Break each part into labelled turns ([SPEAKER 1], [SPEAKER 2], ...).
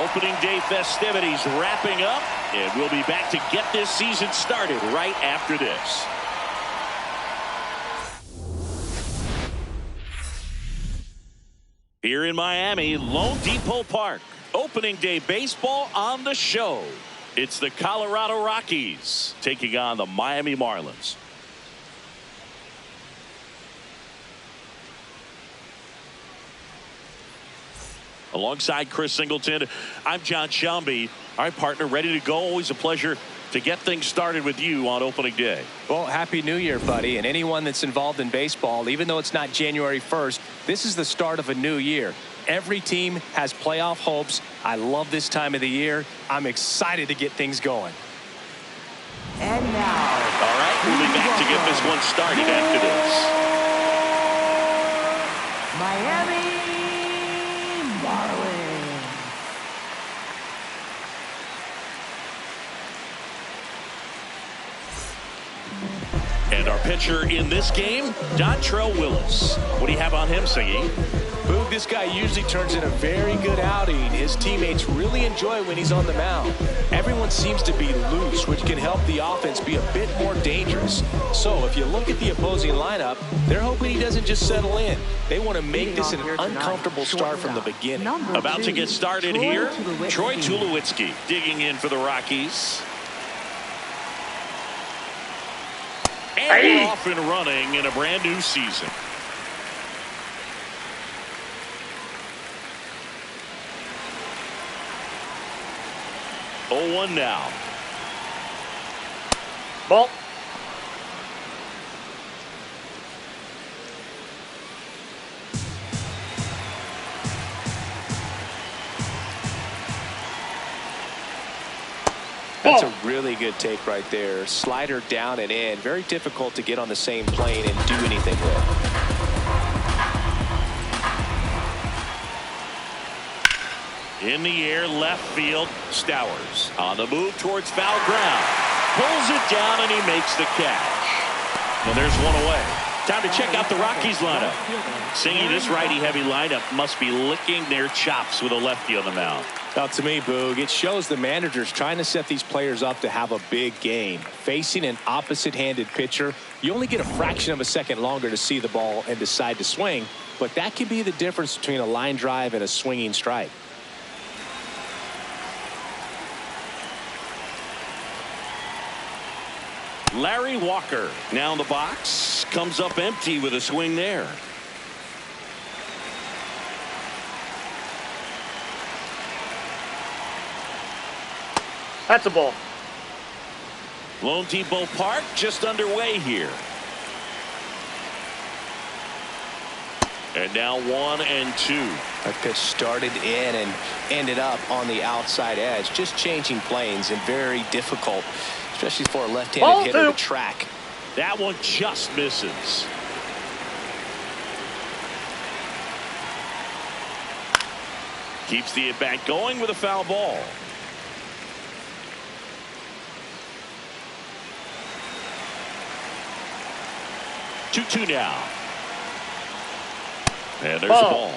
[SPEAKER 1] Opening day festivities wrapping up, and we'll be back to get this season started right after this. Here in Miami, Lone Depot Park, opening day baseball on the show. It's the Colorado Rockies taking on the Miami Marlins. Alongside Chris Singleton, I'm John Shelby. All right, partner, ready to go. Always a pleasure to get things started with you on opening day.
[SPEAKER 2] Well, happy New Year, buddy. And anyone that's involved in baseball, even though it's not January 1st, this is the start of a new year. Every team has playoff hopes. I love this time of the year. I'm excited to get things going.
[SPEAKER 3] And now,
[SPEAKER 1] all right, we'll be back to get this one started after this.
[SPEAKER 3] Miami Marlins.
[SPEAKER 1] And our pitcher in this game, Dontrell Willis. What do you have on him, Singy?
[SPEAKER 2] Boog, this guy usually turns in a very good outing. His teammates really enjoy when he's on the mound. Everyone seems to be loose, which can help the offense be a bit more dangerous. So if you look at the opposing lineup, they're hoping he doesn't just settle in. They want to make this an uncomfortable start from the beginning.
[SPEAKER 1] About to get started here, Troy Tulowitzki digging in for the Rockies. And we're off and running in a brand new season. Oh, 1 now.
[SPEAKER 4] Ball.
[SPEAKER 2] That's a really good take right there. Slider down and in. Very difficult to get on the same plane and do anything with.
[SPEAKER 1] In the air, left field, Stowers on the move towards foul ground. Pulls it down and he makes the catch. And there's one away. Time to check out the Rockies lineup. Singing this righty-heavy lineup must be licking their chops with a lefty on the mound.
[SPEAKER 2] Now, to me, Boog, it shows the manager's trying to set these players up to have a big game. Facing an opposite-handed pitcher, you only get a fraction of a second longer to see the ball and decide to swing, but that can be the difference between a line drive and a swinging strike.
[SPEAKER 1] Larry Walker now in the box, comes up empty with a swing there.
[SPEAKER 4] That's a ball.
[SPEAKER 1] Lone Depot Park just underway here. And now 1 and 2.
[SPEAKER 2] That pitch started in and ended up on the outside edge. Just changing planes and very difficult, especially for a left-handed hitter to track.
[SPEAKER 1] That one just misses. Keeps the at-bat going with a foul ball. Two now. And there's the ball.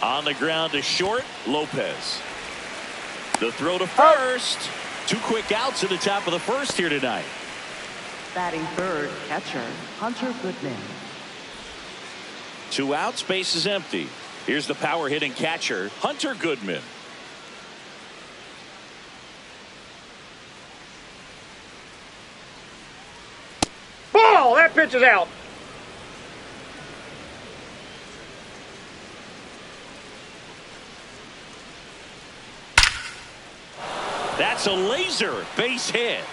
[SPEAKER 1] On the ground to short, Lopez. The throw to first. 2 quick outs at the top of the first here tonight.
[SPEAKER 3] Batting third, catcher Hunter Goodman.
[SPEAKER 1] 2 outs, base is empty. Here's the power hitting catcher, Hunter Goodman.
[SPEAKER 4] Ball! That pitch is out.
[SPEAKER 1] That's a laser base hit.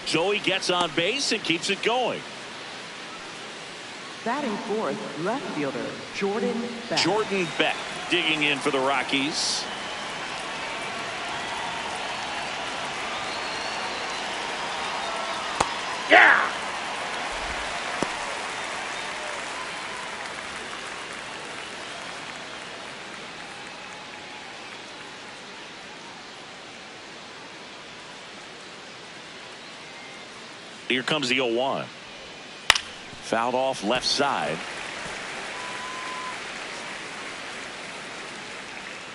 [SPEAKER 1] So he gets on base and keeps it going.
[SPEAKER 3] Batting fourth, left fielder Jordan Beck.
[SPEAKER 1] Jordan Beck digging in for the Rockies.
[SPEAKER 4] Yeah!
[SPEAKER 1] Here comes the 0-1. Fouled off left side.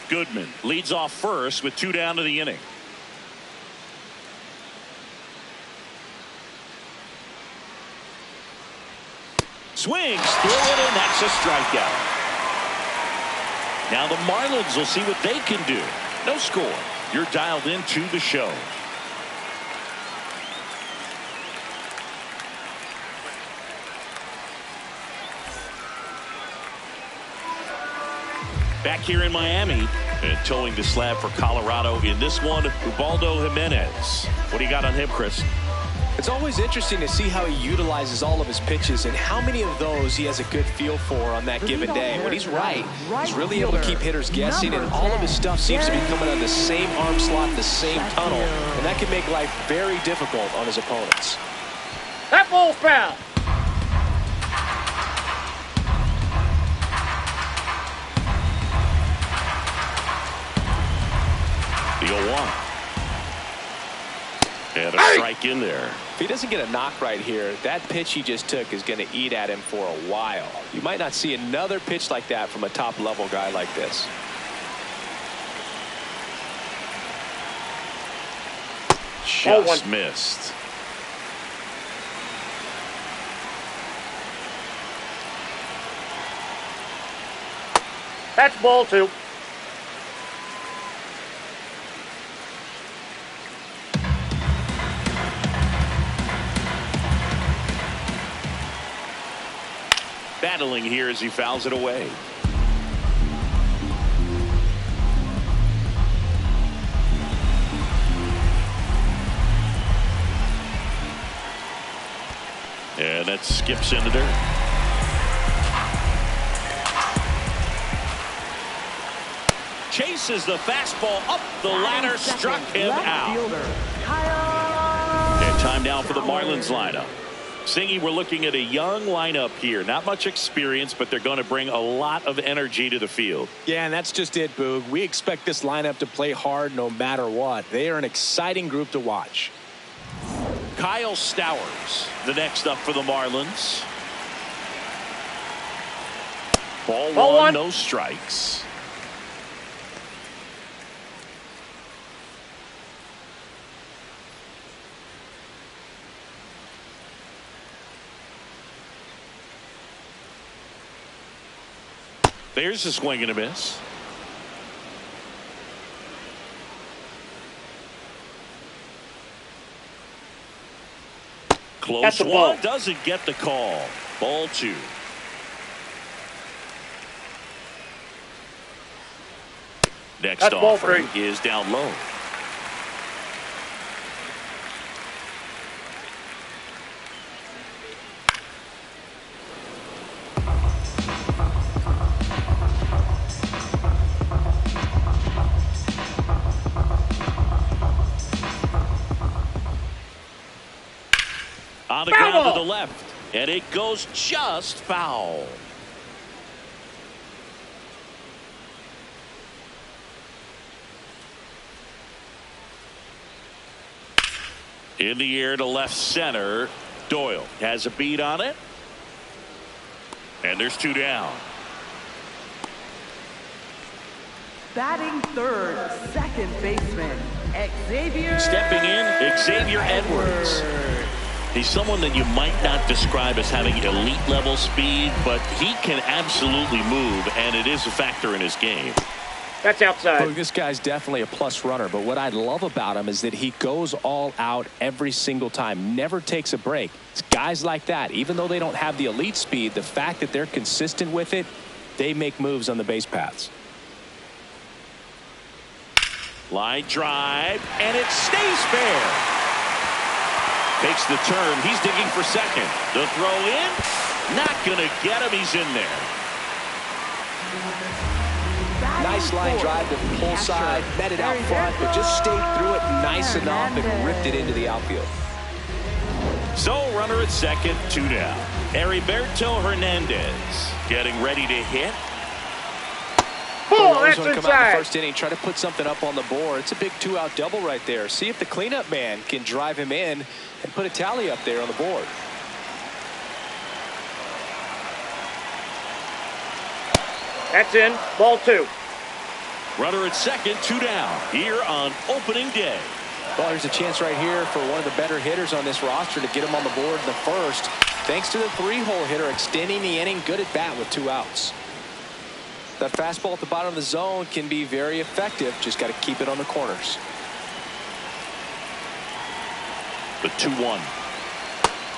[SPEAKER 1] Goodman leads off first with 2 down to the inning. Swings through it, and that's a strikeout. Now the Marlins will see what they can do. No score. You're dialed into the show. Back here in Miami, and towing the slab for Colorado in this one, Ubaldo Jimenez. What do you got on him, Chris?
[SPEAKER 2] It's always interesting to see how he utilizes all of his pitches and how many of those he has a good feel for on that given day. When he's right, he's really able to keep hitters guessing, and all of his stuff seems to be coming on the same arm slot, the same tunnel, and that can make life very difficult on his opponents.
[SPEAKER 4] That ball's foul.
[SPEAKER 1] The 0-1. And a strike in there.
[SPEAKER 2] If he doesn't get a knock right here, that pitch he just took is going to eat at him for a while. You might not see another pitch like that from a top-level guy like this.
[SPEAKER 1] Just missed.
[SPEAKER 4] That's ball 2.
[SPEAKER 1] Battling here as he fouls it away. And that skips into dirt. Chases the fastball up the ladder, struck him out. And time now for the Marlins lineup. Singy, we're looking at a young lineup here. Not much experience, but they're going to bring a lot of energy to the field.
[SPEAKER 2] Yeah, and that's just it, Boog. We expect this lineup to play hard no matter what. They are an exciting group to watch.
[SPEAKER 1] Kyle Stowers, the next up for the Marlins. Ball 1, no strikes. There's a swing and a miss. Close one, doesn't get the call. Ball 2. Next offering is down low. On the ground to the left, and it goes just foul. In the air to left center. Doyle has a beat on it. And there's 2 down.
[SPEAKER 3] Batting third, second baseman, Xavier.
[SPEAKER 1] Stepping in, Xavier Edwards. He's someone that you might not describe as having elite level speed, but he can absolutely move, and it is a factor in his game.
[SPEAKER 4] That's outside.
[SPEAKER 2] Look, this guy's definitely a plus runner, but what I love about him is that he goes all out every single time, never takes a break. It's guys like that, even though they don't have the elite speed, the fact that they're consistent with it, they make moves on the base paths.
[SPEAKER 1] Line drive, and it stays fair. Takes the turn. He's digging for second. The throw in. Not going to get him. He's in there.
[SPEAKER 2] Nice line drive to the pull side. Met it out front, but just stayed through it nice enough and ripped it into the outfield.
[SPEAKER 1] So runner at second, 2 down. Heriberto Hernandez getting ready to hit.
[SPEAKER 2] Boom!
[SPEAKER 4] Ball,
[SPEAKER 2] always
[SPEAKER 4] that's
[SPEAKER 2] want to come out in
[SPEAKER 4] inside.
[SPEAKER 2] the first inning, try to put something up on the board. It's a big 2-out double right there. See if the cleanup man can drive him in and put a tally up there on the board.
[SPEAKER 4] That's in. Ball 2.
[SPEAKER 1] Runner at second, 2 down here on opening day.
[SPEAKER 2] Well, there's a chance right here for one of the better hitters on this roster to get him on the board in the first. Thanks to the 3-hole hitter extending the inning. Good at bat with 2 outs. That fastball at the bottom of the zone can be very effective. Just got to keep it on the corners.
[SPEAKER 1] The 2-1.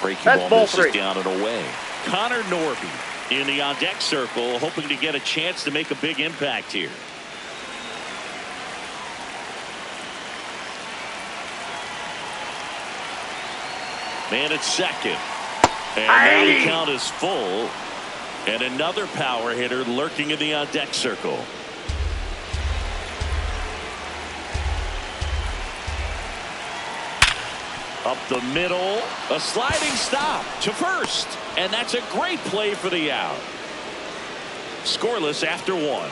[SPEAKER 1] Breaking
[SPEAKER 4] That's
[SPEAKER 1] ball
[SPEAKER 4] ball
[SPEAKER 1] misses
[SPEAKER 4] 3.
[SPEAKER 1] down and away. Connor Norby in the on-deck circle, hoping to get a chance to make a big impact here. Man at second. And now the count is full. And another power hitter lurking in the on-deck circle. Up the middle, a sliding stop to first, and that's a great play for the out. Scoreless after 1.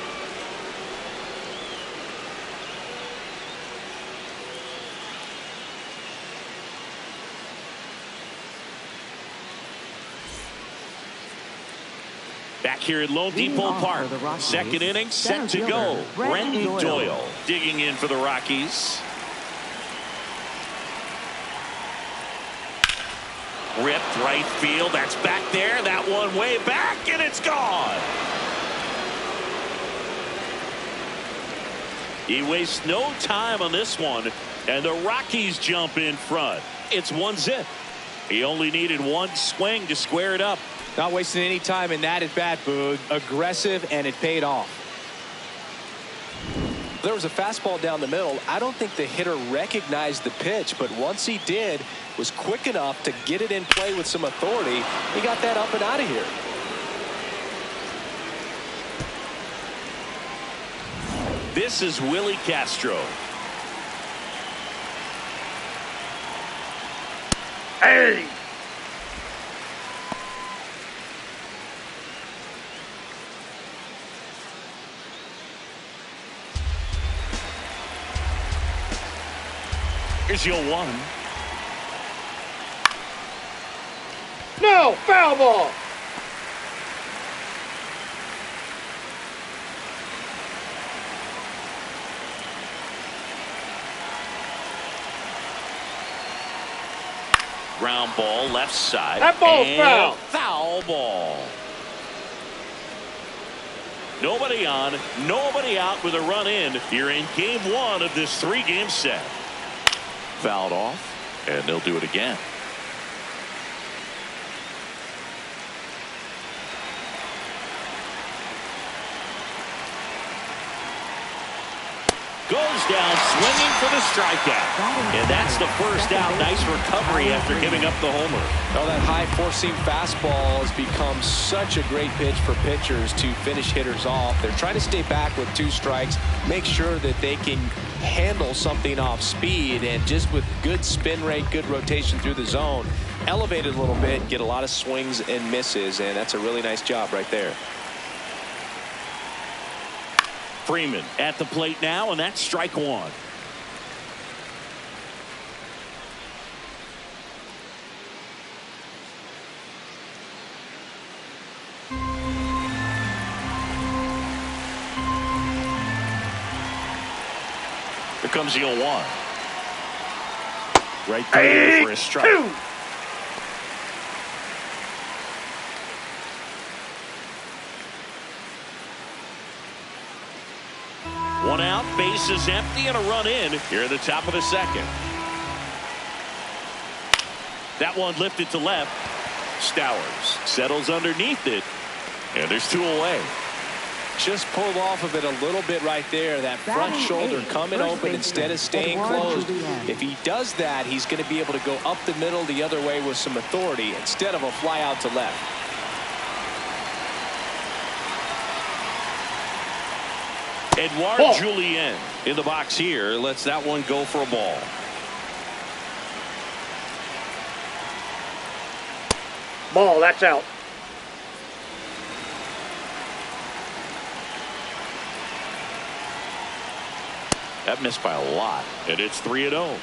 [SPEAKER 1] Back here at Lone Depot Park, second inning set to go. Brenton Doyle digging in for the Rockies. Ripped right field. That's back there. That one way back, and it's gone. He wastes no time on this one, and the Rockies jump in front. It's 1-0. He only needed one swing to square it up.
[SPEAKER 2] Not wasting any time in that at bat, Boog. Aggressive, and it paid off. There was a fastball down the middle. I don't think the hitter recognized the pitch, but once he did, was quick enough to get it in play with some authority. He got that up and out of here.
[SPEAKER 1] This is Willie Castro.
[SPEAKER 4] Hey!
[SPEAKER 1] Here's your 1.
[SPEAKER 4] No! Foul ball!
[SPEAKER 1] Ground ball left side.
[SPEAKER 4] That ball's foul.
[SPEAKER 1] Foul ball. Nobody on, nobody out with a run in. You're in game 1 of this 3-game set. Fouled off, and they'll do it again. Goes down swinging for the strikeout. And that's the first out. Nice recovery after giving up the homer.
[SPEAKER 2] Oh, that high four-seam fastball has become such a great pitch for pitchers to finish hitters off. They're trying to stay back with 2 strikes, make sure that they can handle something off speed, and just with good spin rate, good rotation through the zone, elevate it a little bit, get a lot of swings and misses, and that's a really nice job right there.
[SPEAKER 1] Freeman at the plate now, and that's strike 1. Here comes the 0-1. Right there for a strike.
[SPEAKER 4] 2.
[SPEAKER 1] One out, bases empty, and a run in here at the top of the second. That one lifted to left. Stowers settles underneath it, and there's 2 away.
[SPEAKER 2] Just pulled off of it a little bit right there. That front shoulder coming open instead of staying closed. If he does that, he's going to be able to go up the middle the other way with some authority instead of a fly out to left.
[SPEAKER 1] Edouard Julien in the box here lets that one go for a ball.
[SPEAKER 4] Ball, that's out.
[SPEAKER 1] That missed by a lot. And it's 3-0.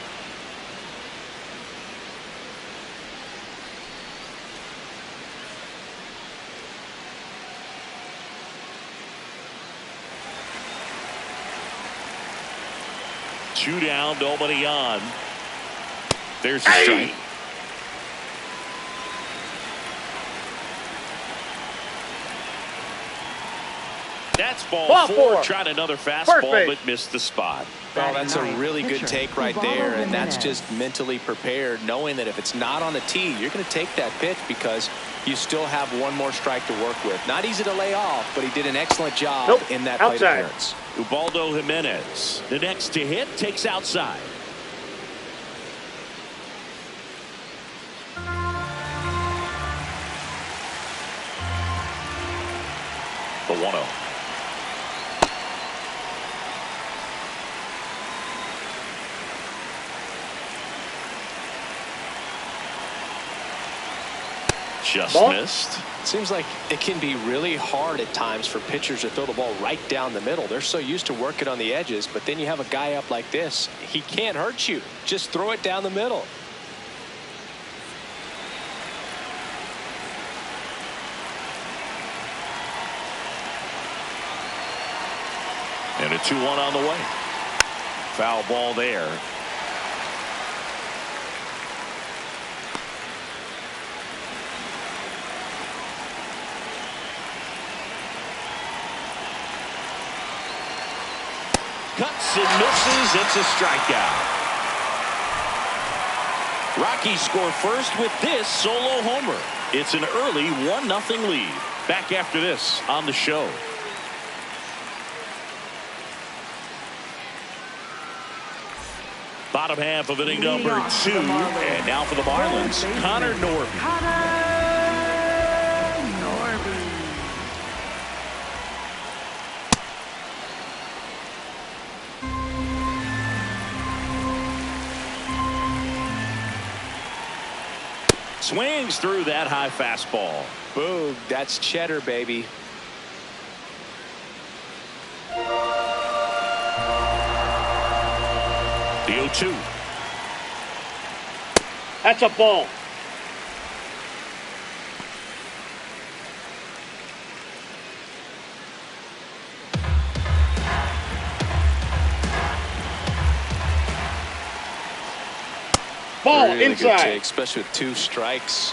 [SPEAKER 1] Two down, nobody on. There's the strike. That's ball four. Tried another fastball, but missed the spot.
[SPEAKER 2] Well, that's a really good take right there, and that's just mentally prepared, knowing that if it's not on the tee, you're going to take that pitch because you still have one more strike to work with. Not easy to lay off, but he did an excellent job in that plate appearance.
[SPEAKER 1] Ubaldo Jimenez, the next to hit, takes outside. The 1-0. Just missed.
[SPEAKER 2] Seems like it can be really hard at times for pitchers to throw the ball right down the middle. They're so used to working on the edges, but then you have a guy up like this. He can't hurt you. Just throw it down the middle.
[SPEAKER 1] And a 2-1 on the way. Foul ball there. Cuts and misses. It's a strikeout. Rockies score first with this solo homer. It's an early 1-0 lead. Back after this on the show. Bottom half of inning number 2. And now for the Marlins, Connor Norby. Swings through that high fastball.
[SPEAKER 2] Boom, that's cheddar, baby.
[SPEAKER 1] The 0-2.
[SPEAKER 4] That's a ball. Ball
[SPEAKER 2] really
[SPEAKER 4] inside.
[SPEAKER 2] Good take, especially with 2 strikes.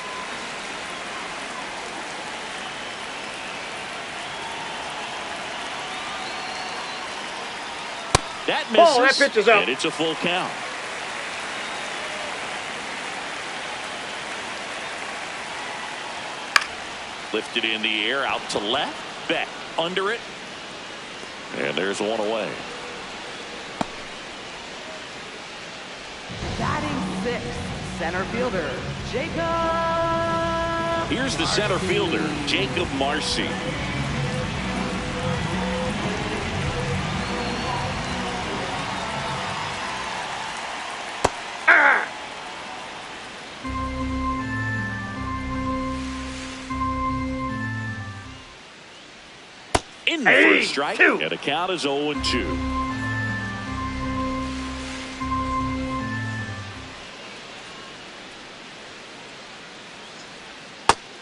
[SPEAKER 1] That misses.
[SPEAKER 4] Ball, that pitch is out.
[SPEAKER 1] And it's a full count. Lifted in the air, out to left. Beck under it. And there's one away.
[SPEAKER 3] Batting 6th, center fielder, Jacob.
[SPEAKER 1] Here's the center fielder, Jacob Marcy. In the first strike, and the count is 0-2.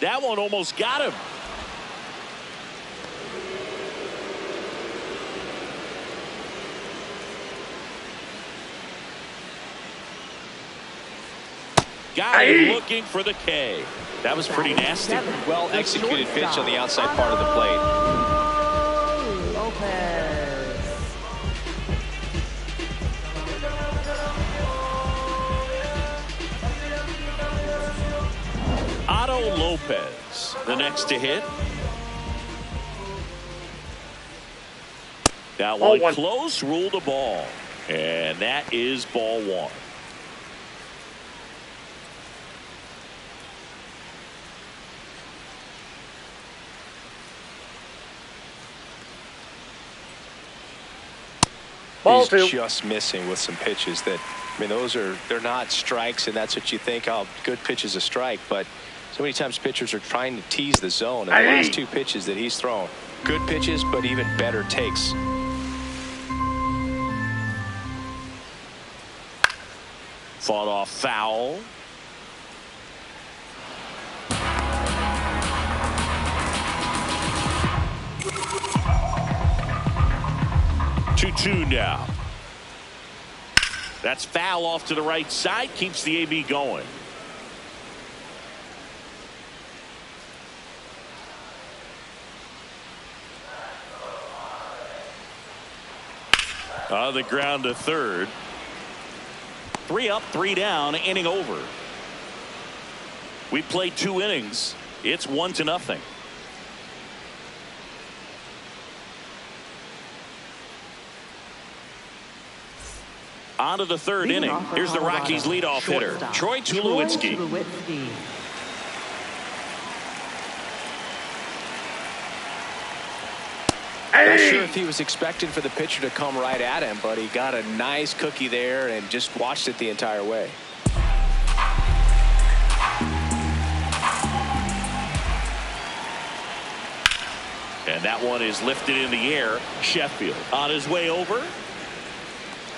[SPEAKER 1] That one almost got him. Got him looking for the K. That was pretty nasty.
[SPEAKER 2] Well executed pitch on the outside part of the plate.
[SPEAKER 1] Otto Lopez, the next to hit. That one close, ruled a ball. And that is ball 1.
[SPEAKER 2] He's just missing with some pitches that, I mean, they're not strikes, and that's what you think, oh, good pitch is a strike, but so many times pitchers are trying to tease the zone, and the last 2 pitches that he's thrown, good pitches, but even better takes.
[SPEAKER 1] Fought off foul. Two now. That's foul off to the right side. Keeps the AB going. On the ground to third. 3 up, 3 down, inning over. We played 2 innings. It's 1-0. On to the third inning. Here's the Rockies leadoff hitter, Troy Tulowitzki.
[SPEAKER 2] Not sure if he was expecting for the pitcher to come right at him, but he got a nice cookie there and just watched it the entire way.
[SPEAKER 1] And that one is lifted in the air. Sheffield on his way over.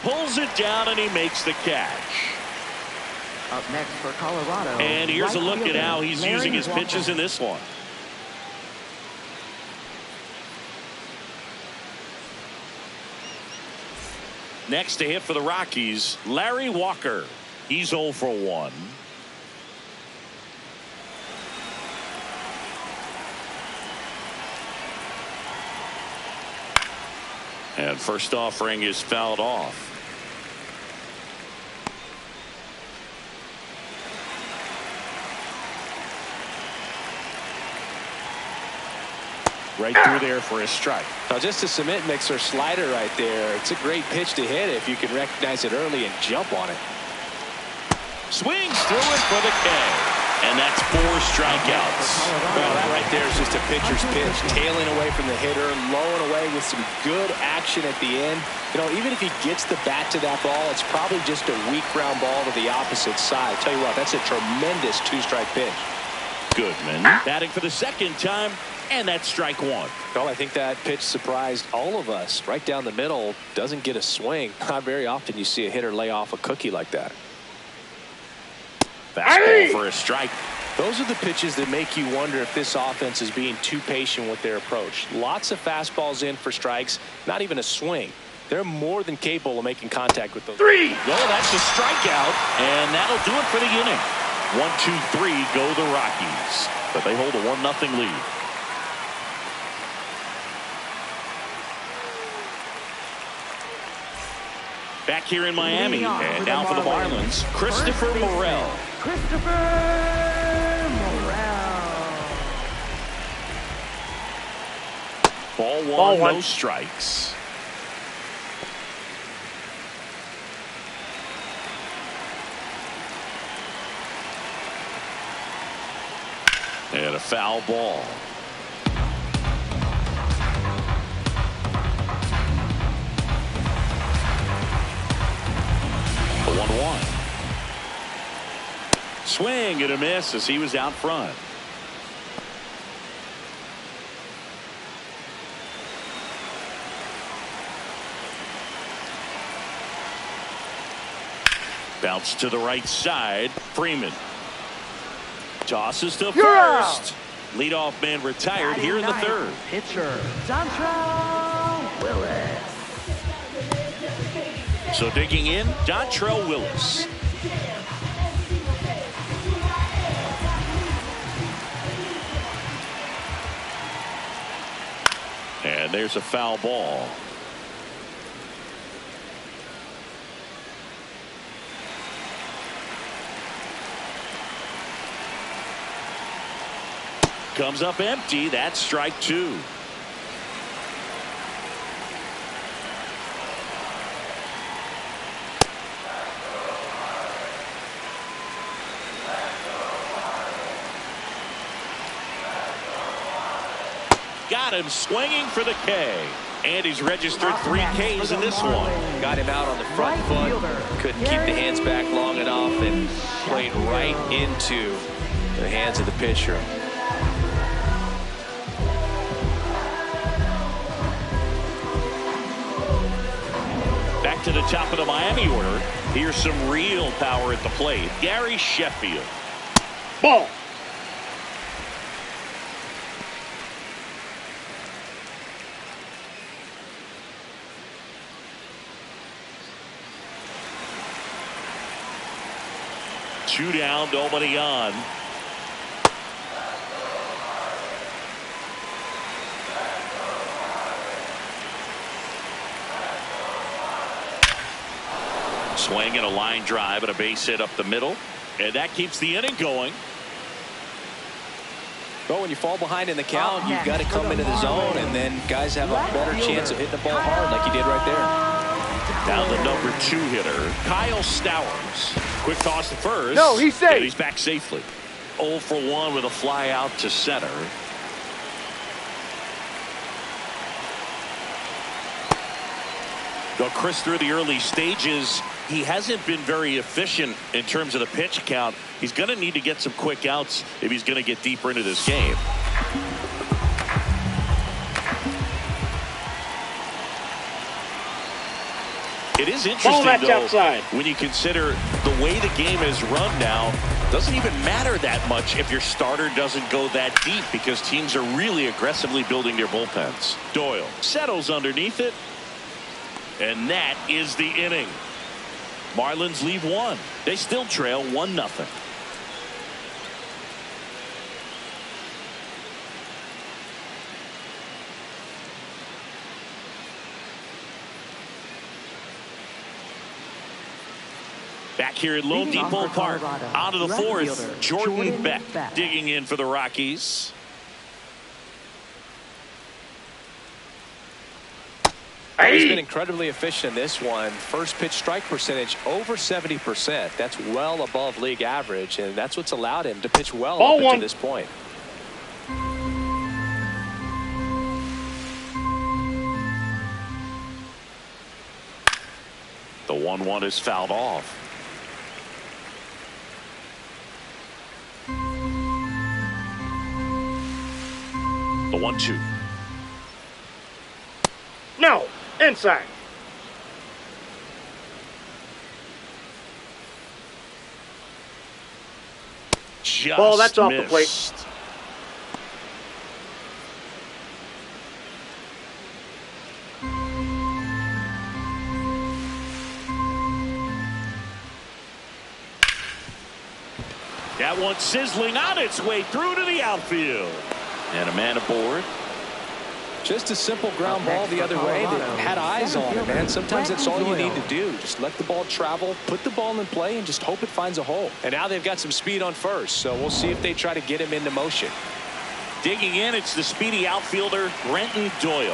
[SPEAKER 1] Pulls it down and he makes the catch.
[SPEAKER 3] Up next for Colorado.
[SPEAKER 1] And here's a look at how he's using his pitches in this one. Next to hit for the Rockies, Larry Walker. He's 0 for 1. And first offering is fouled off. Right through there for a strike.
[SPEAKER 2] Now just a cement mixer slider right there. It's a great pitch to hit if you can recognize it early and jump on it.
[SPEAKER 1] Swings through it for the K. And that's 4 strikeouts.
[SPEAKER 2] Well, that right there is just a pitcher's pitch, tailing away from the hitter, lowing away with some good action at the end. You know, even if he gets the bat to that ball, it's probably just a weak ground ball to the opposite side. Tell you what, that's a tremendous 2-strike pitch.
[SPEAKER 1] Goodman batting for the second time, and that's strike 1.
[SPEAKER 2] Well, I think that pitch surprised all of us. Right down the middle, doesn't get a swing. Not very often you see a hitter lay off a cookie like that.
[SPEAKER 1] Fastball for a strike.
[SPEAKER 2] Those are the pitches that make you wonder if this offense is being too patient with their approach. Lots of fastballs in for strikes, not even a swing. They're more than capable of making contact with those.
[SPEAKER 4] 3.
[SPEAKER 1] Well, that's a strikeout, and that'll do it for the inning. 1-2-3 go the Rockies, but they hold a 1-0 lead. Back here in Miami, and now for the Marlins, Christopher Morel. Ball 1, no strikes. And a foul ball. The 1-1. Swing and a miss as he was out front. Bounce to the right side. Freeman tosses to first. Leadoff man retired here in the third.
[SPEAKER 3] Pitcher Dontrell Willis.
[SPEAKER 1] So digging in, Dontrell Willis. And there's a foul ball. Comes up empty. That's strike 2. Got him swinging for the K. And he's registered 3 Ks in this one.
[SPEAKER 2] Got him out on the front foot. Couldn't keep the hands back long enough and played right into the hands of the pitcher.
[SPEAKER 1] back to the top of the Miami order. Here's some real power at the plate. Gary Sheffield.
[SPEAKER 4] Ball.
[SPEAKER 1] Two down, nobody on. Swing and a line drive and a base hit up the middle. And that keeps the inning going.
[SPEAKER 2] But when you fall behind in the count, you've got to come into the zone, and then guys have a better chance of hitting the ball hard like you did right there.
[SPEAKER 1] Now the number 2 hitter, Kyle Stowers. Quick toss to first.
[SPEAKER 4] No, he's safe.
[SPEAKER 1] And he's back safely. 0 for 1 with a fly out to center. Though Chris, through the early stages, he hasn't been very efficient in terms of the pitch count. He's going to need to get some quick outs if he's going to get deeper into this game. It is interesting, though,
[SPEAKER 4] outside.
[SPEAKER 1] when you consider the way the game is run now. Doesn't even matter that much if your starter doesn't go that deep, because teams are really aggressively building their bullpens. Doyle settles underneath it. And that is the inning. Marlins leave 1. They still trail 1-0. Back here at Lone Depot Park, out of the 4th, Jordan Beck digging in for the Rockies.
[SPEAKER 2] He's been incredibly efficient in this one. First pitch strike percentage over 70%. That's well above league average, and that's what's allowed him to pitch well up to this point.
[SPEAKER 1] The 1-1 is fouled off. The 1-2.
[SPEAKER 4] No. Inside.
[SPEAKER 1] Just
[SPEAKER 4] ball, that's off
[SPEAKER 1] missed.
[SPEAKER 4] the plate.
[SPEAKER 1] That one sizzling on its way through to the outfield. And a man aboard.
[SPEAKER 2] Just a simple ground ball the other way that had eyes on it, man. Sometimes that's all you need to do. Just let the ball travel, put the ball in play, and just hope it finds a hole. And now they've got some speed on first, so we'll see if they try to get him into motion.
[SPEAKER 1] Digging in, it's the speedy outfielder, Brenton Doyle.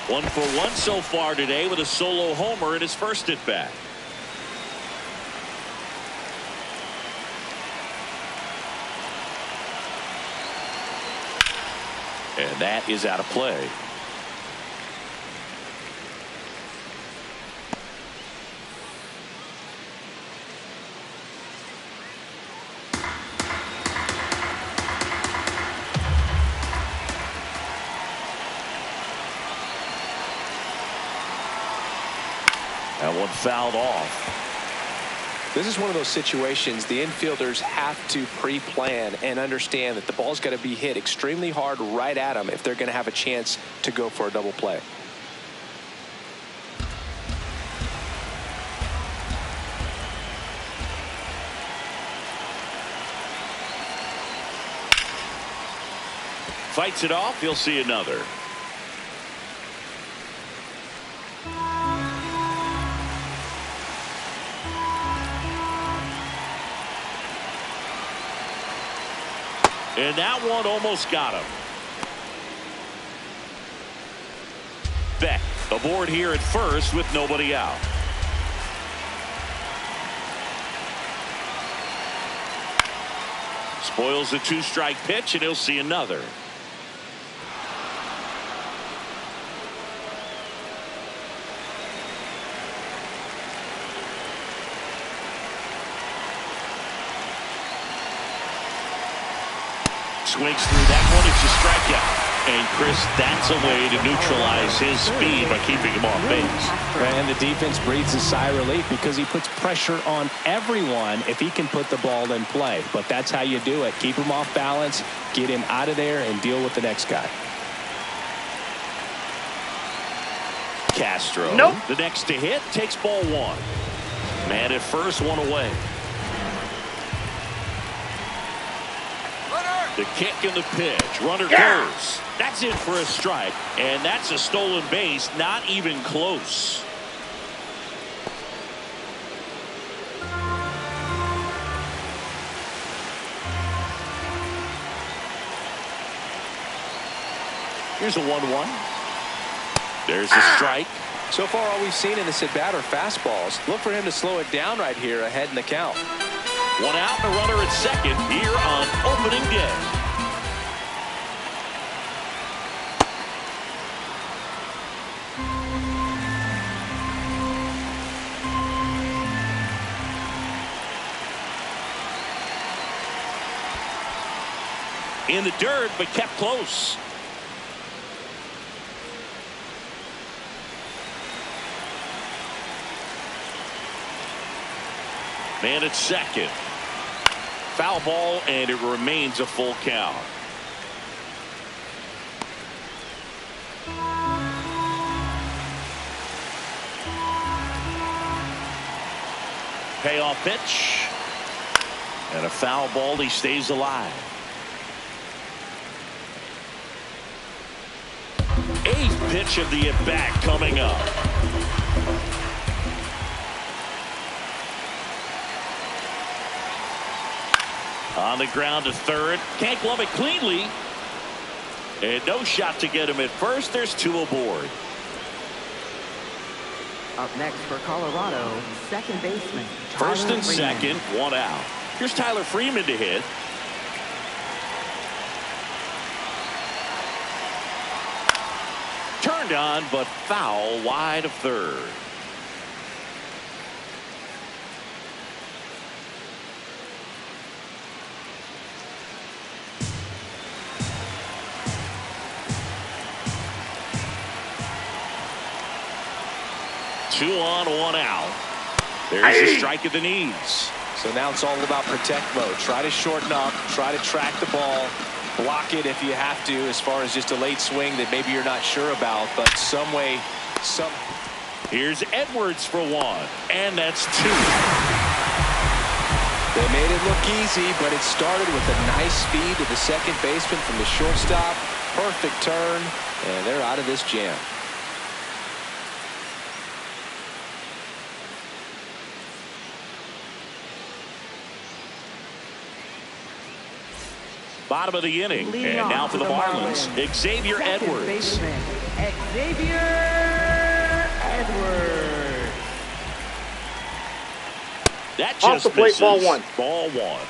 [SPEAKER 1] 1 for 1 so far today with a solo homer in his first at bat. And that is out of play. That one fouled off.
[SPEAKER 2] This is one of those situations the infielders have to pre-plan and understand that the ball's got to be hit extremely hard right at them if they're going to have a chance to go for a double play.
[SPEAKER 1] Fights it off. He'll see another. And that one almost got him. Beck aboard here at first with nobody out. Spoils the 2-strike pitch, and he'll see another. Swings through that one. It's a strikeout. And Chris, that's a way to neutralize his speed by keeping him off base.
[SPEAKER 2] And the defense breathes a sigh of relief because he puts pressure on everyone if he can put the ball in play. But that's how you do it. Keep him off balance, get him out of there, and deal with the next guy.
[SPEAKER 1] Castro,
[SPEAKER 4] Nope.
[SPEAKER 1] the next to hit, takes ball one. Man at first, one away. The kick and the pitch. Runner goes. That's it for a strike. And that's a stolen base. Not even close. Here's a 1-1. There's a strike.
[SPEAKER 2] So far, all we've seen in this at-bat are fastballs. Look for him to slow it down right here ahead in the count.
[SPEAKER 1] One out and a runner at second here on opening day. In the dirt, but kept close. Man at second. Foul ball, and it remains a full count. Payoff pitch. And a foul ball. He stays alive. Eighth pitch of the at-bat coming up. On the ground to third. Can't glove it cleanly. And no shot to get him at first. There's two aboard.
[SPEAKER 3] Up next for Colorado, second baseman
[SPEAKER 1] First
[SPEAKER 3] Tyler
[SPEAKER 1] and
[SPEAKER 3] Freeman.
[SPEAKER 1] second, one out. Here's Tyler Freeman to hit. Turned on, but foul wide of third. Two on, one out. There's a strike at the knees.
[SPEAKER 2] So now it's all about protect mode. Try to shorten up, try to track the ball, block it if you have to, as far as just a late swing that maybe you're not sure about, but some way,
[SPEAKER 1] Here's Edwards for one, and that's two.
[SPEAKER 2] They made it look easy, but it started with a nice speed to the second baseman from the shortstop. Perfect turn, and they're out of this jam.
[SPEAKER 1] Bottom of the inning,
[SPEAKER 3] Leading
[SPEAKER 1] and now
[SPEAKER 3] off
[SPEAKER 1] for the Marlins, Xavier
[SPEAKER 3] second
[SPEAKER 1] Edwards.
[SPEAKER 3] baseman, Xavier Edwards.
[SPEAKER 1] That
[SPEAKER 4] Off
[SPEAKER 1] just
[SPEAKER 4] the plate,
[SPEAKER 1] misses.
[SPEAKER 4] ball one.
[SPEAKER 1] Ball one.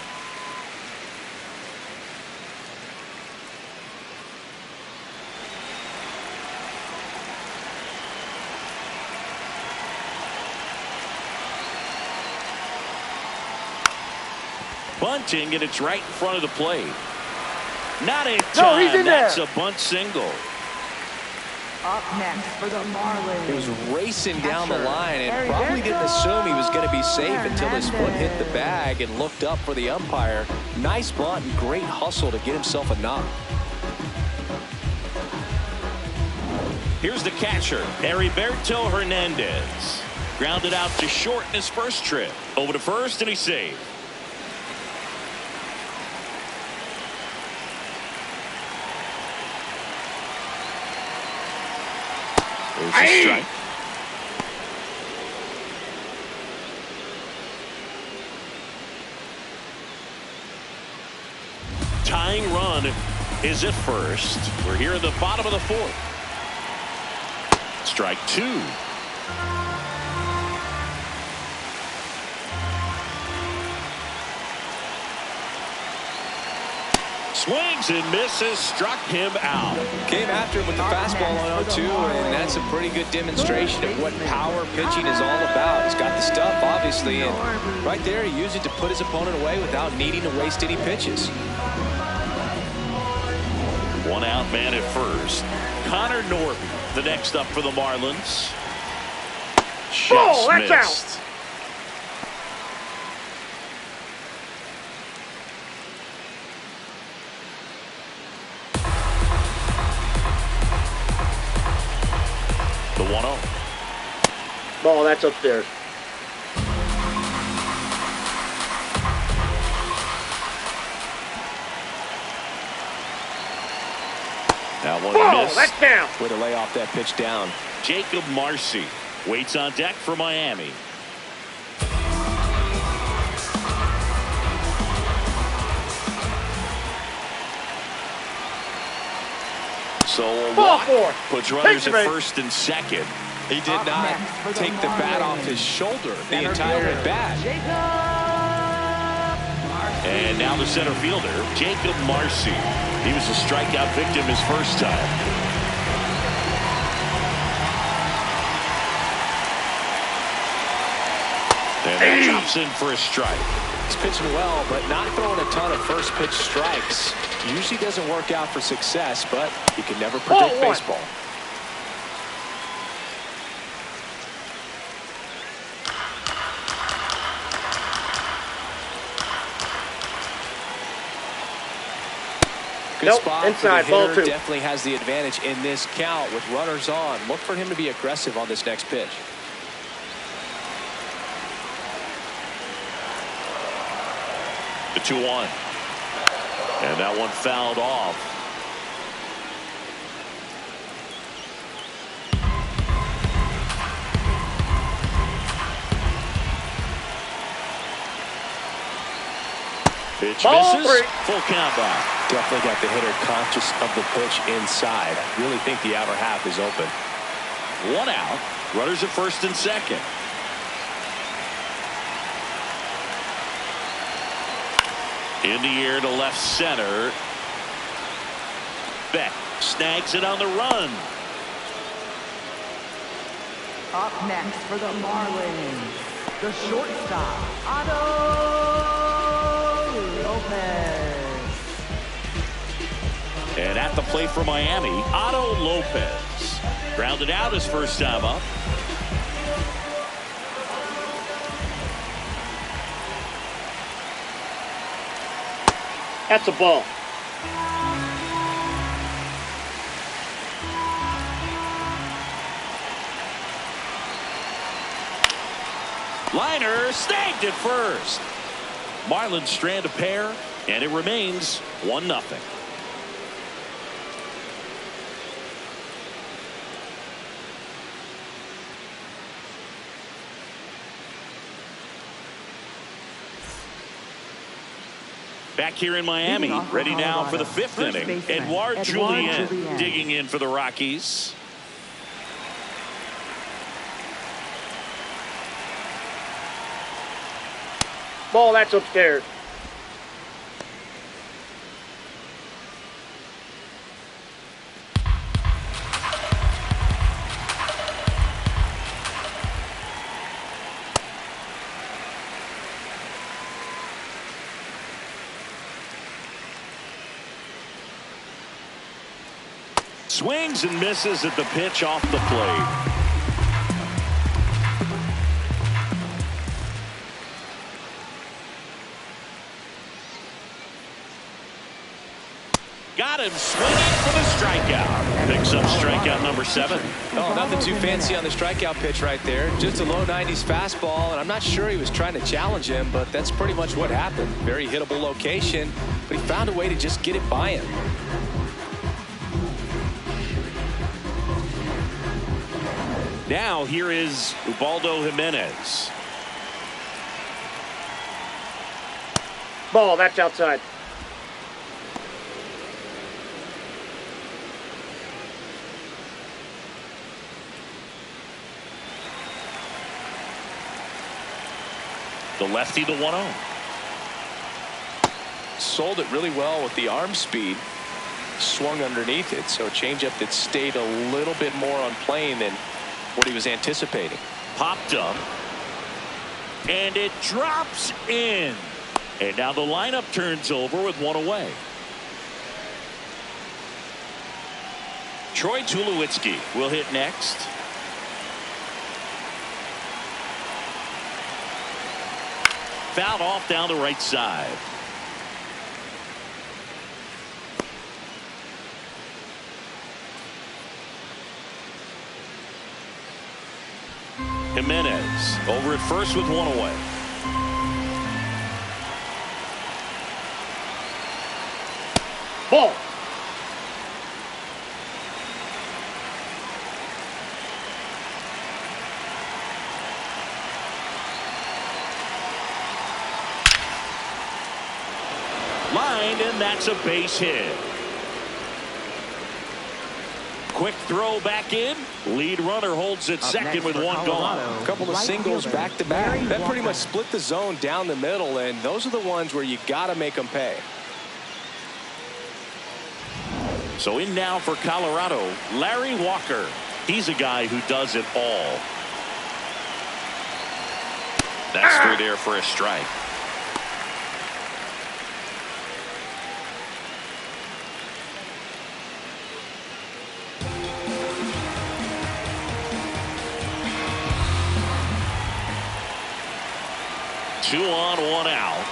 [SPEAKER 1] Bunting, and it's right in front of the plate. Not in time.
[SPEAKER 4] No, he's in there.
[SPEAKER 1] That's a bunt single.
[SPEAKER 3] Up next for the Marlins.
[SPEAKER 2] He was racing down the
[SPEAKER 3] catcher,
[SPEAKER 2] line and probably didn't assume he was going to be safe until his foot hit the
[SPEAKER 3] Hernandez.
[SPEAKER 2] bag and looked up for the umpire. Nice bunt and great hustle to get himself a knock.
[SPEAKER 1] Here's the catcher, Heriberto Hernandez. Grounded out to short in his first trip. Over to first, and he's safe. There's a strike. Tying run is at first. We're here in the bottom of the fourth. Strike two. Swings and misses, struck him out.
[SPEAKER 2] Came after him with the fastball on 0-2, and that's a pretty good demonstration of what power pitching is all about. He's got the stuff, obviously, and right there he used it to put his opponent away without needing to waste any pitches.
[SPEAKER 1] One out man at first. Connor Norby, the next up for the Marlins.
[SPEAKER 4] Ball, that's
[SPEAKER 1] Missed.
[SPEAKER 4] out.
[SPEAKER 1] The 1-0.
[SPEAKER 4] Ball, that's upstairs.
[SPEAKER 1] That one
[SPEAKER 4] Ball,
[SPEAKER 1] missed.
[SPEAKER 4] that's down.
[SPEAKER 2] Way to lay off that pitch down.
[SPEAKER 1] Jacob Marcy waits on deck for Miami. So a
[SPEAKER 4] Ball
[SPEAKER 1] walk
[SPEAKER 4] four.
[SPEAKER 1] puts runners
[SPEAKER 4] Take
[SPEAKER 1] at
[SPEAKER 4] the
[SPEAKER 1] first and second.
[SPEAKER 2] He did not take the bat off his shoulder the entire at bat.
[SPEAKER 1] And now the center fielder, Jacob Marcy. He was a strikeout victim his first time. And that drops in for a strike.
[SPEAKER 2] He's pitching well, but not throwing a ton of first pitch strikes. Usually doesn't work out for success, but you can never predict baseball. Good spot
[SPEAKER 4] inside,
[SPEAKER 2] for the
[SPEAKER 4] ball
[SPEAKER 2] hitter.
[SPEAKER 4] two.
[SPEAKER 2] Definitely has the advantage in this count with runners on. Look for him to be aggressive on this next pitch.
[SPEAKER 1] The 2-1. And that one fouled off. Pitch
[SPEAKER 4] Ball
[SPEAKER 1] misses.
[SPEAKER 4] three.
[SPEAKER 1] Full count back.
[SPEAKER 2] Definitely got the hitter conscious of the pitch inside. Really think the outer half is open.
[SPEAKER 1] One out. Runners at first and second. In the air to left center. Beck snags it on the run.
[SPEAKER 3] Up next for the Marlins, the shortstop, Otto Lopez.
[SPEAKER 1] And at the plate for Miami, Otto Lopez. Grounded out his first time up.
[SPEAKER 4] That's a ball.
[SPEAKER 1] Liner snagged at first. Marlins strand a pair, and it remains 1-0. Back here in Miami, ready now for the fifth inning. Edouard Julien digging in for the Rockies.
[SPEAKER 4] Ball, that's upstairs.
[SPEAKER 1] Swings and misses at the pitch off the plate. Got him swinging for the strikeout. Picks up strikeout number 7.
[SPEAKER 2] Oh, nothing too fancy on the strikeout pitch right there. Just a low 90s fastball, and I'm not sure he was trying to challenge him, but that's pretty much what happened. Very hittable location, but he found a way to just get it by him.
[SPEAKER 1] Now here is Ubaldo Jimenez.
[SPEAKER 4] Ball, that's outside.
[SPEAKER 1] The lefty, the 1-0.
[SPEAKER 2] Sold it really well with the arm speed. Swung underneath it, so a changeup that stayed a little bit more on plane than what he was anticipating.
[SPEAKER 1] Popped up. And it drops in. And now the lineup turns over with one away. Troy Tulowitzki will hit next. Fouled off down the right side. Jimenez over at first with one away.
[SPEAKER 4] Ball.
[SPEAKER 1] Lined, and that's a base hit. Quick throw back in. Lead runner holds it second with one gone.
[SPEAKER 2] A couple of singles back to back. That pretty much split the zone down the middle, and those are the ones where you got to make them pay.
[SPEAKER 1] So in now for Colorado, Larry Walker. He's a guy who does it all. That's through there for a strike. Two on, one out.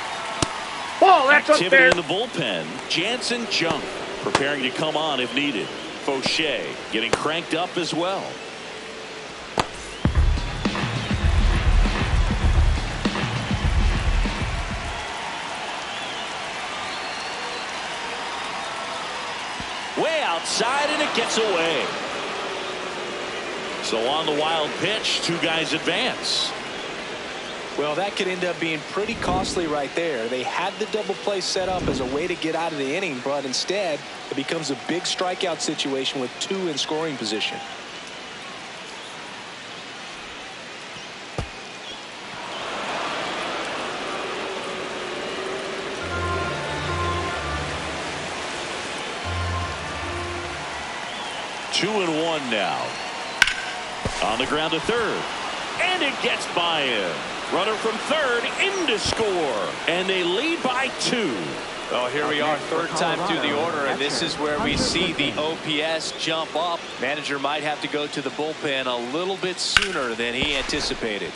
[SPEAKER 4] Ball, that's up
[SPEAKER 1] Activity
[SPEAKER 4] there.
[SPEAKER 1] in the bullpen. Jansen Junk preparing to come on if needed. Fauché getting cranked up as well. Way outside, and it gets away. So on the wild pitch, two guys advance.
[SPEAKER 2] Well, that could end up being pretty costly right there. They had the double play set up as a way to get out of the inning, but instead it becomes a big strikeout situation with two in scoring position.
[SPEAKER 1] Two and one now. On the ground to third. And it gets by him. Runner from third in to score. And they lead by two.
[SPEAKER 5] Oh, here we are, third time through the order, and this is where we see the OPS jump up. Manager might have to go to the bullpen a little bit sooner than he anticipated.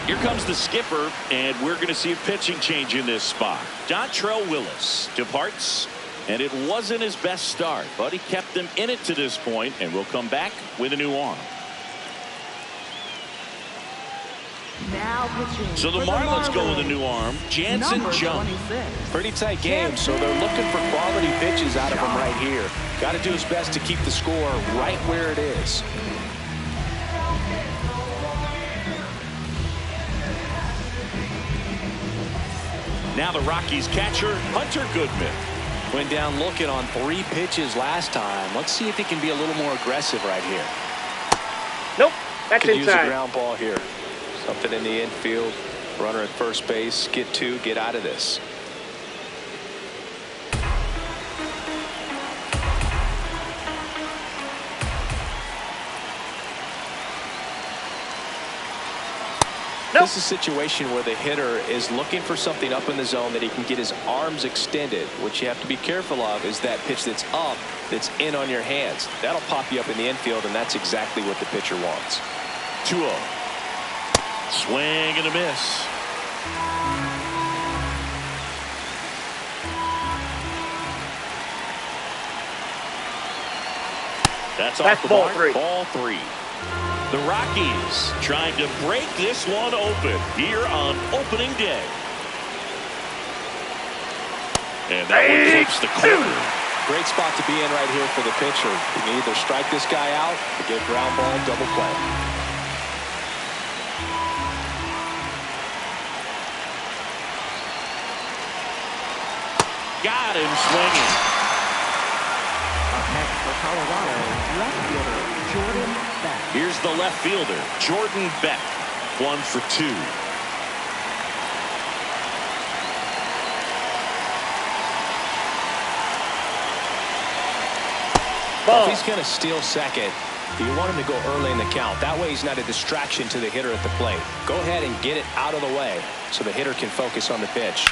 [SPEAKER 1] Here comes the skipper, and we're going to see a pitching change in this spot. Dontrell Willis departs, and it wasn't his best start, but he kept them in it to this point, and will come back with a new arm.
[SPEAKER 3] Now pitching.
[SPEAKER 1] So the Marlins go with a new arm, Jansen Junk.
[SPEAKER 2] Pretty tight game, so they're looking for quality pitches out of him right here. Got to do his best to keep the score right where it is.
[SPEAKER 1] Now the Rockies catcher, Hunter Goodman.
[SPEAKER 2] Went down looking on 3 pitches last time. Let's see if he can be a little more aggressive right here.
[SPEAKER 4] Nope, that's
[SPEAKER 2] Could use a
[SPEAKER 4] inside.
[SPEAKER 2] ground ball here. Something in the infield. Runner at first base. Get 2. Get out of this.
[SPEAKER 4] Nope.
[SPEAKER 2] This is a situation where the hitter is looking for something up in the zone that he can get his arms extended. What you have to be careful of is that pitch that's up, that's in on your hands. That'll pop you up in the infield, and that's exactly what the pitcher wants.
[SPEAKER 1] 2-0. Swing and a miss. That's off the
[SPEAKER 4] ball
[SPEAKER 1] mark.
[SPEAKER 4] 3.
[SPEAKER 1] Ball 3. The Rockies trying to break this one open here on opening day. And that one clips the corner.
[SPEAKER 2] Great spot to be in right here for the pitcher. You can either strike this guy out or get ground ball, double play.
[SPEAKER 1] Got him swinging.
[SPEAKER 3] Up next for Colorado, left fielder Jordan Beck.
[SPEAKER 1] Here's the left fielder, Jordan Beck. 1 for 2.
[SPEAKER 2] Well, if he's going to steal second, you want him to go early in the count. That way he's not a distraction to the hitter at the plate. Go ahead and get it out of the way so the hitter can focus on the pitch.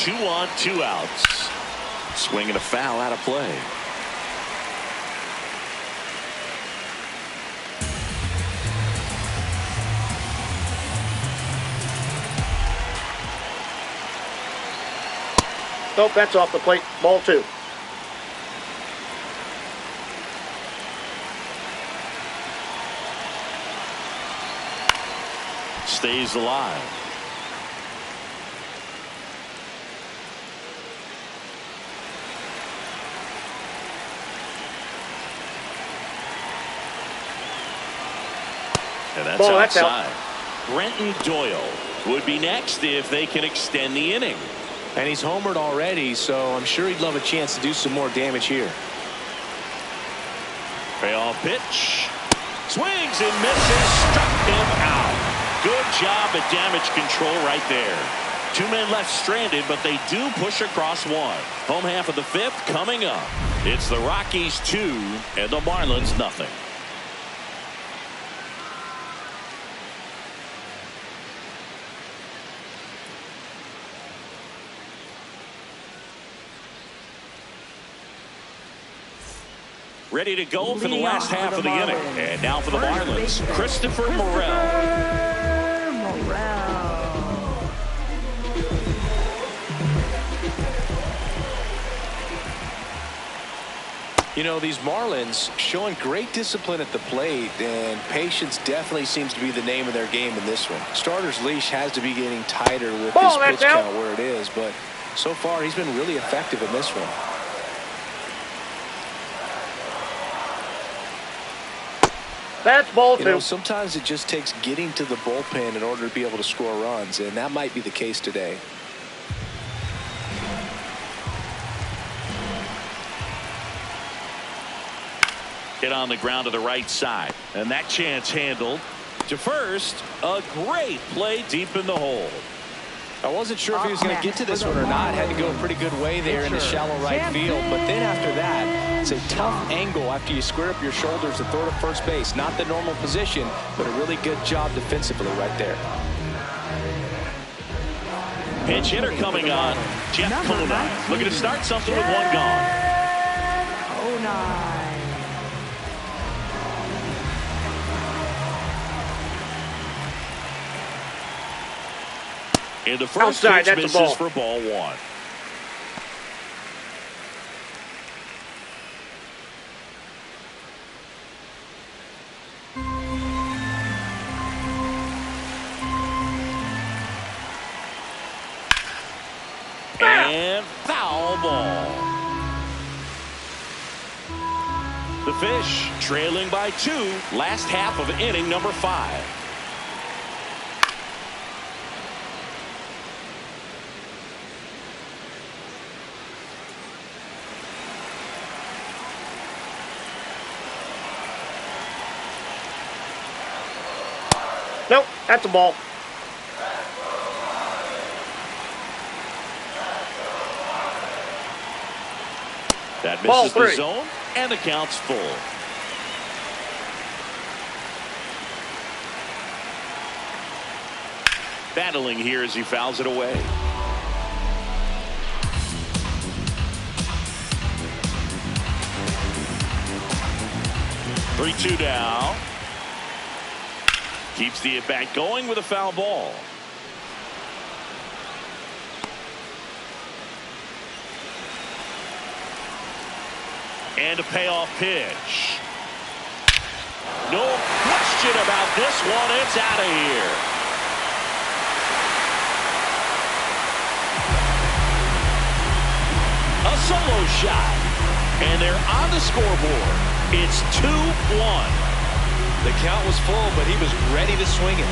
[SPEAKER 1] 2 on, 2 outs. Swinging a foul out of play.
[SPEAKER 4] Nope, that's off the plate. Ball 2.
[SPEAKER 1] Stays alive. And that's
[SPEAKER 4] Ball, that's
[SPEAKER 1] outside. Brenton Doyle would be next if they can extend the inning.
[SPEAKER 2] And he's homered already, so I'm sure he'd love a chance to do some more damage here.
[SPEAKER 1] Payoff pitch. Swings and misses. Struck him out. Good job at damage control right there. 2 men left stranded, but they do push across 1. Home half of the 5th coming up. It's the Rockies 2 and the Marlins nothing. Ready to go for the last half of the inning. And now for the Marlins, Christopher Morel.
[SPEAKER 2] You know, these Marlins showing great discipline at the plate, and patience definitely seems to be the name of their game in this one. Starter's leash has to be getting tighter with
[SPEAKER 4] Ball,
[SPEAKER 2] this pitch
[SPEAKER 4] that's out.
[SPEAKER 2] count where it is, but so far he's been really effective in this one.
[SPEAKER 4] That's ball 2.
[SPEAKER 2] You know, sometimes it just takes getting to the bullpen in order to be able to score runs, and that might be the case today.
[SPEAKER 1] Hit on the ground to the right side. And that chance handled. To first, a great play deep in the hole.
[SPEAKER 2] I wasn't sure if he was going to get to this one or not. Had to go a pretty good way there in the shallow right field. But then after that, it's a tough angle after you square up your shoulders to throw to first base. Not the normal position, but a really good job defensively right there.
[SPEAKER 1] Pinch hitter coming on. Jeff Conine looking to start something with 1 gone.
[SPEAKER 3] Conine.
[SPEAKER 1] In the first
[SPEAKER 4] Outside,
[SPEAKER 1] pitch
[SPEAKER 4] that's a
[SPEAKER 1] misses
[SPEAKER 4] ball.
[SPEAKER 1] for ball 1. And foul ball. The Fish trailing by 2. Last half of inning number 5.
[SPEAKER 4] Nope, that's a ball.
[SPEAKER 1] That
[SPEAKER 4] Ball
[SPEAKER 1] misses the
[SPEAKER 4] 3.
[SPEAKER 1] zone, and the count's full. Battling here as he fouls it away. Three-two down. Keeps the at-bat going with a foul ball. And a payoff pitch. No question about this one. It's out of here. A solo shot. And they're on the scoreboard. It's 2-1.
[SPEAKER 2] The count was full, but he was ready to swing it.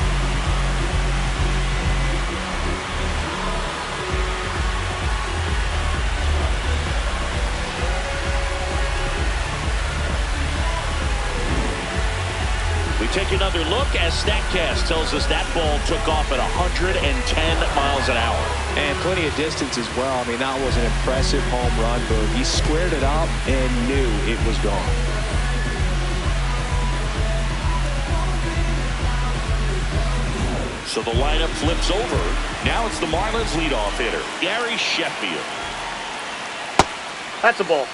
[SPEAKER 1] We take another look as StatCast tells us that ball took off at 110 miles an hour.
[SPEAKER 2] And plenty of distance as well. I mean, that was an impressive home run, but he squared it up and knew it was gone.
[SPEAKER 1] So the lineup flips over. Now it's the Marlins leadoff hitter, Gary Sheffield.
[SPEAKER 4] That's a ball.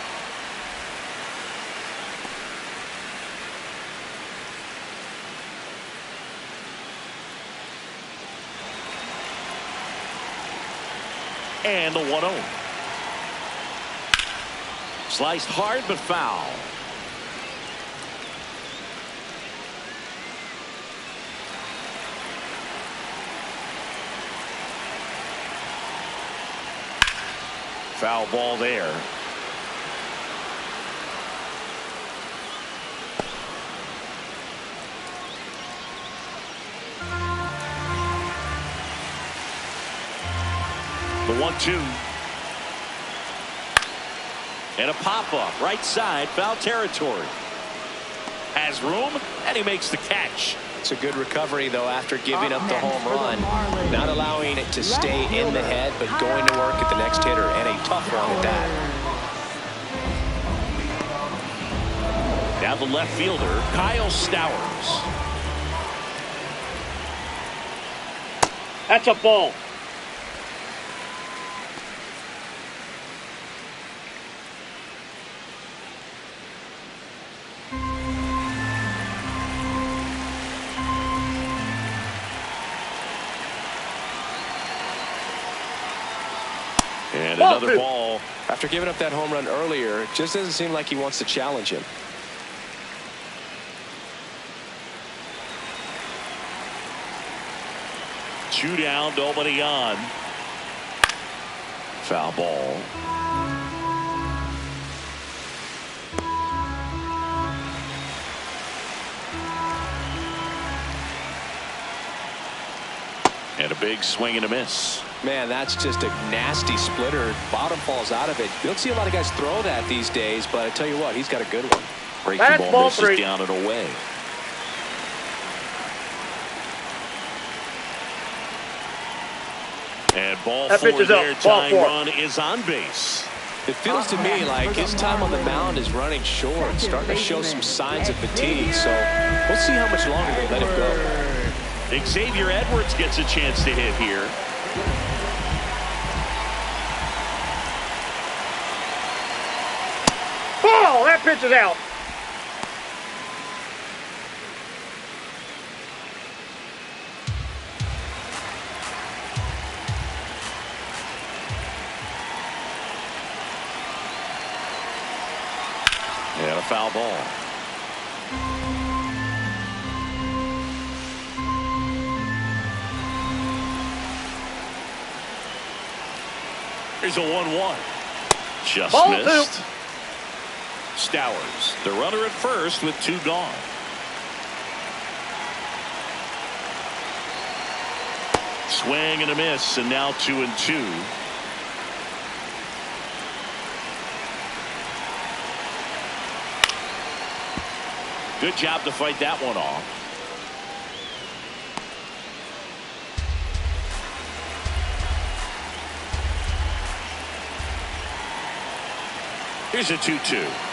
[SPEAKER 1] And the 1-0. Sliced hard but foul. Foul ball there. The 1-2. And a pop-up right side, foul territory. Has room, and he makes the catch.
[SPEAKER 2] It's a good recovery, though, after giving up the home run. Not allowing it to stay in the head, but going to work at the next hitter, and a tough one at that.
[SPEAKER 1] Now the left fielder, Kyle Stowers.
[SPEAKER 4] That's a ball.
[SPEAKER 1] And another ball.
[SPEAKER 2] After giving up that home run earlier, it just doesn't seem like he wants to challenge him.
[SPEAKER 1] Two down, nobody on. Foul ball. And a big swing and a miss.
[SPEAKER 2] Man, that's just a nasty splitter. Bottom falls out of it. You don't see a lot of guys throw that these days, but I tell you what, he's got a good one.
[SPEAKER 1] Breaking ball misses down and away. And ball four there. Tying run is on base.
[SPEAKER 2] It feels to me like his time on the mound is running short, starting to show some signs of fatigue. So we'll see how much longer they let him go.
[SPEAKER 1] Xavier Edwards gets a chance to hit here.
[SPEAKER 4] Oh, that pitch is out.
[SPEAKER 1] And a foul ball. Here's a 1-1. Just
[SPEAKER 4] ball
[SPEAKER 1] missed.
[SPEAKER 4] Two.
[SPEAKER 1] Stowers, the runner at first with two gone. Swing and a miss, and now 2-2. Good job to fight that one off. Here's a 2-2.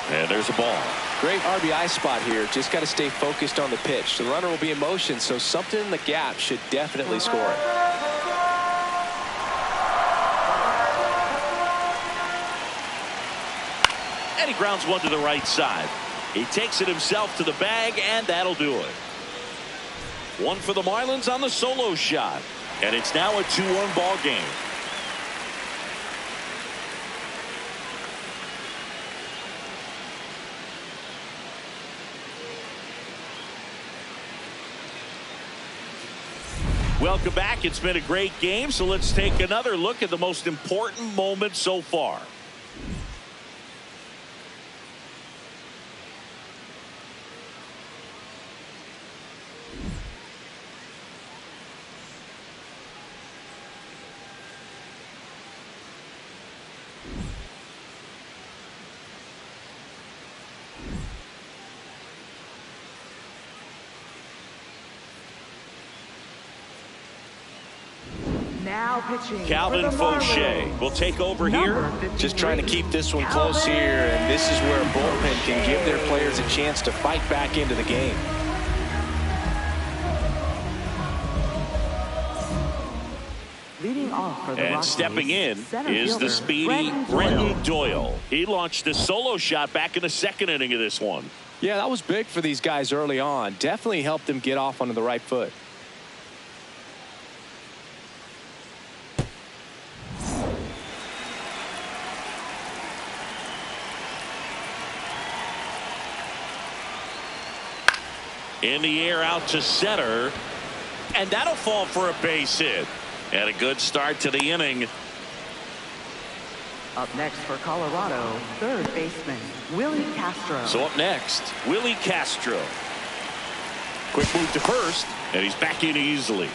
[SPEAKER 1] And there's a ball.
[SPEAKER 2] Great RBI spot here. Just got to stay focused on the pitch. The runner will be in motion, so something in the gap should definitely score it.
[SPEAKER 1] And he grounds one to the right side. He takes it himself to the bag, and that'll do it. One for the Marlins on the solo shot. And it's now a 2-1 ball game. Welcome back. It's been a great game, so let's take another look at the most important moment so far.
[SPEAKER 3] Now pitching.
[SPEAKER 1] Calvin Fauché will take over here.
[SPEAKER 2] Just trying to keep this one close here, and this is where a bullpen can give their players a chance to fight back into the game.
[SPEAKER 3] off for the
[SPEAKER 1] And
[SPEAKER 3] Rockies,
[SPEAKER 1] stepping in
[SPEAKER 3] center
[SPEAKER 1] is the
[SPEAKER 3] fielder,
[SPEAKER 1] speedy Brenton Doyle. He launched a solo shot back in the second inning of this one.
[SPEAKER 2] Yeah, that was big for these guys early on. Definitely helped them get off onto the right foot.
[SPEAKER 1] In the air out to center. And that'll fall for a base hit. And a good start to the inning.
[SPEAKER 3] Up next for Colorado, third baseman, Willie Castro.
[SPEAKER 1] So up next, Willie Castro. Quick move to first, and he's back in easily.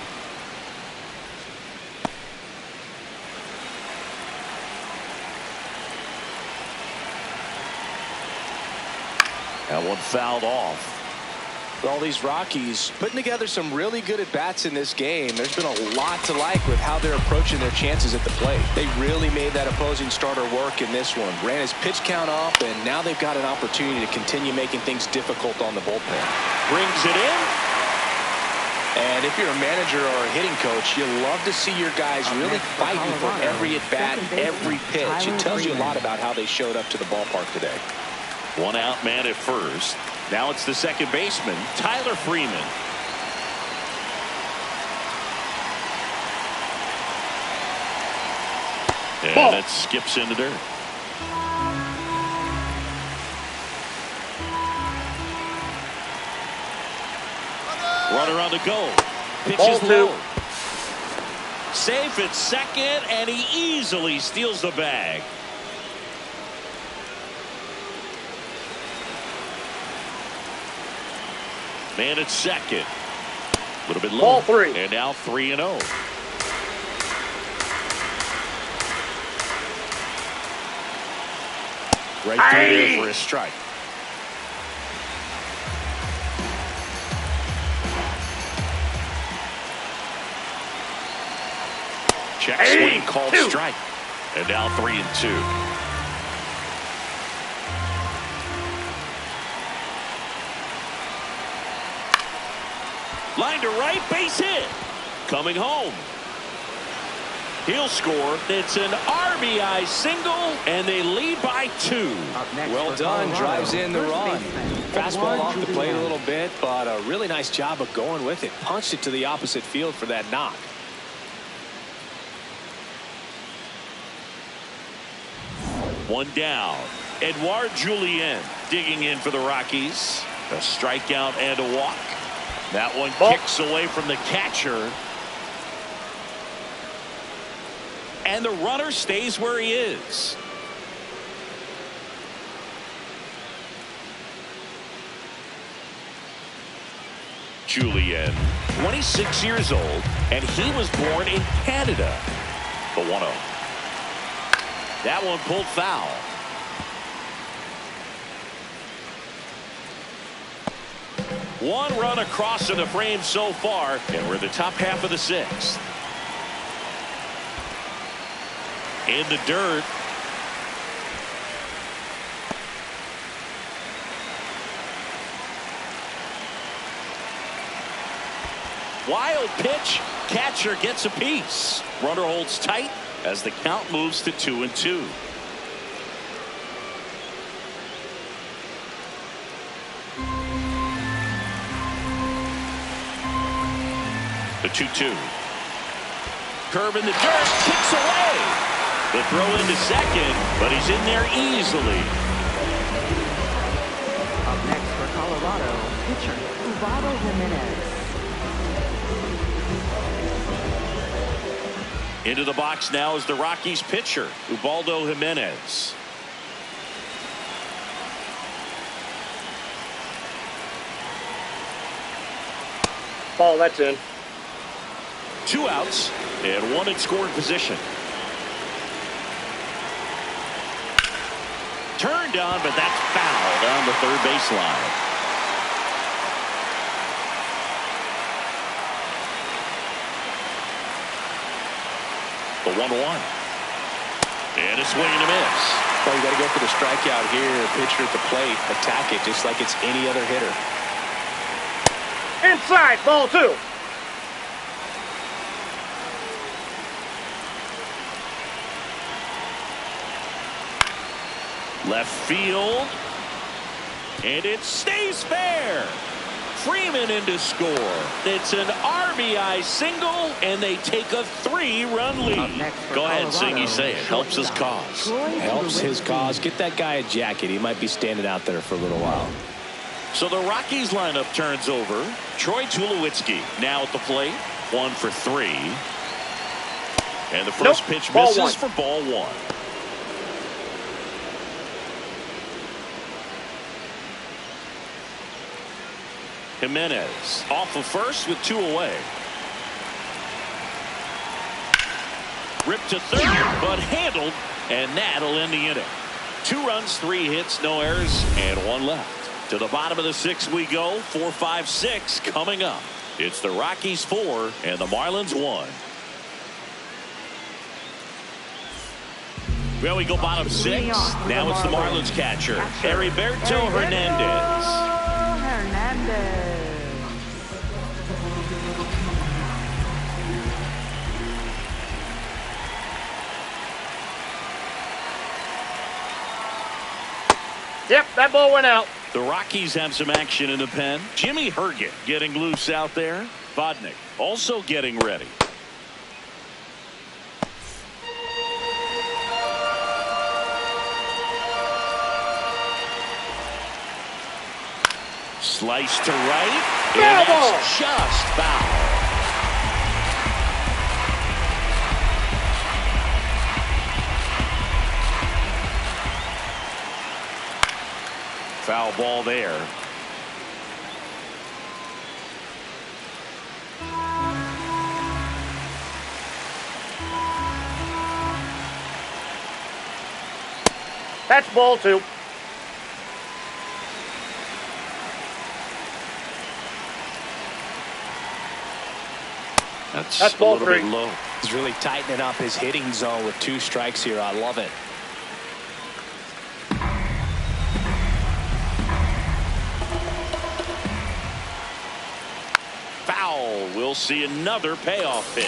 [SPEAKER 1] That one fouled off.
[SPEAKER 2] All these Rockies putting together some really good at-bats in this game. There's been a lot to like with how they're approaching their chances at the plate. They really made that opposing starter work in this one. Ran his pitch count up, and now they've got an opportunity to continue making things difficult on the bullpen.
[SPEAKER 1] Brings it in.
[SPEAKER 2] And if you're a manager or a hitting coach, you love to see your guys really fighting for every at-bat, every pitch. It tells you a lot about how they showed up to the ballpark today.
[SPEAKER 1] One out man at first. Now it's the second baseman, Tyler Freeman. And it skips in the dirt. Runner on the go. Pitches low. Safe at second, and he easily steals the bag. Man at second. A little bit low.
[SPEAKER 4] Ball three.
[SPEAKER 1] And now 3-0. Right through there for a strike. Check swing called strike. And now 3-2. Line to right, base hit. Coming home. He'll score. It's an RBI single, and they lead by 2.
[SPEAKER 2] Well done. Drives in the run. Fastball off the plate a little bit, but a really nice job of going with it. Punched it to the opposite field for that knock.
[SPEAKER 1] One down. Edouard Julien digging in for the Rockies. A strikeout and a walk. That one kicks away from the catcher. And the runner stays where he is. Julien, 26 years old, and he was born in Canada. The 1-0. That one pulled foul. One run across in the frame so far, and we're in the top half of the 6th. In the dirt. Wild pitch. Catcher gets a piece. Runner holds tight as the count moves to 2-2. The 2-2. Curve in the dirt. Kicks away. The throw into second, but he's in there easily.
[SPEAKER 3] Up next for Colorado, pitcher Ubaldo Jimenez.
[SPEAKER 1] Into the box now is the Rockies pitcher, Ubaldo Jimenez.
[SPEAKER 4] Ball, that's in.
[SPEAKER 1] 2 outs and 1 in scoring position. Turned on, but that's foul down the third baseline. The 1-1. And a swing and a miss.
[SPEAKER 2] Well, you got to go for the strikeout here. Pitcher at the plate, attack it just like it's any other hitter.
[SPEAKER 4] Inside, ball 2.
[SPEAKER 1] Left field. And it stays fair. Freeman in to score. It's an RBI single, and they take a 3-run lead. Go ahead, Singy, say it. Helps his cause.
[SPEAKER 2] Helps his cause. Get that guy a jacket. He might be standing out there for a little while.
[SPEAKER 1] So the Rockies lineup turns over. Troy Tulowitzki now at the plate. 1 for 3. And the first pitch misses for ball 1. Jimenez off of first with 2 away. Ripped to third, but handled, and that'll end the inning. 2 runs, 3 hits, no errors, and 1 left. To the bottom of the 6th we go. 4, 5, 6 coming up. It's the Rockies 4 and the Marlins 1. Well, we go bottom 6. Now it's the Marlins catcher, Heriberto Hernandez.
[SPEAKER 4] Yep, that ball went out.
[SPEAKER 1] The Rockies have some action in the pen. Jimmy Herget getting loose out there. Vodnik also getting ready. Slice to right. And that's just foul. Foul ball there.
[SPEAKER 4] That's ball 2.
[SPEAKER 1] That's
[SPEAKER 4] ball
[SPEAKER 1] a little
[SPEAKER 4] 3.
[SPEAKER 1] bit low.
[SPEAKER 2] He's really tightening up his hitting zone with 2 strikes here. I love it.
[SPEAKER 1] Foul. We'll see another payoff pitch.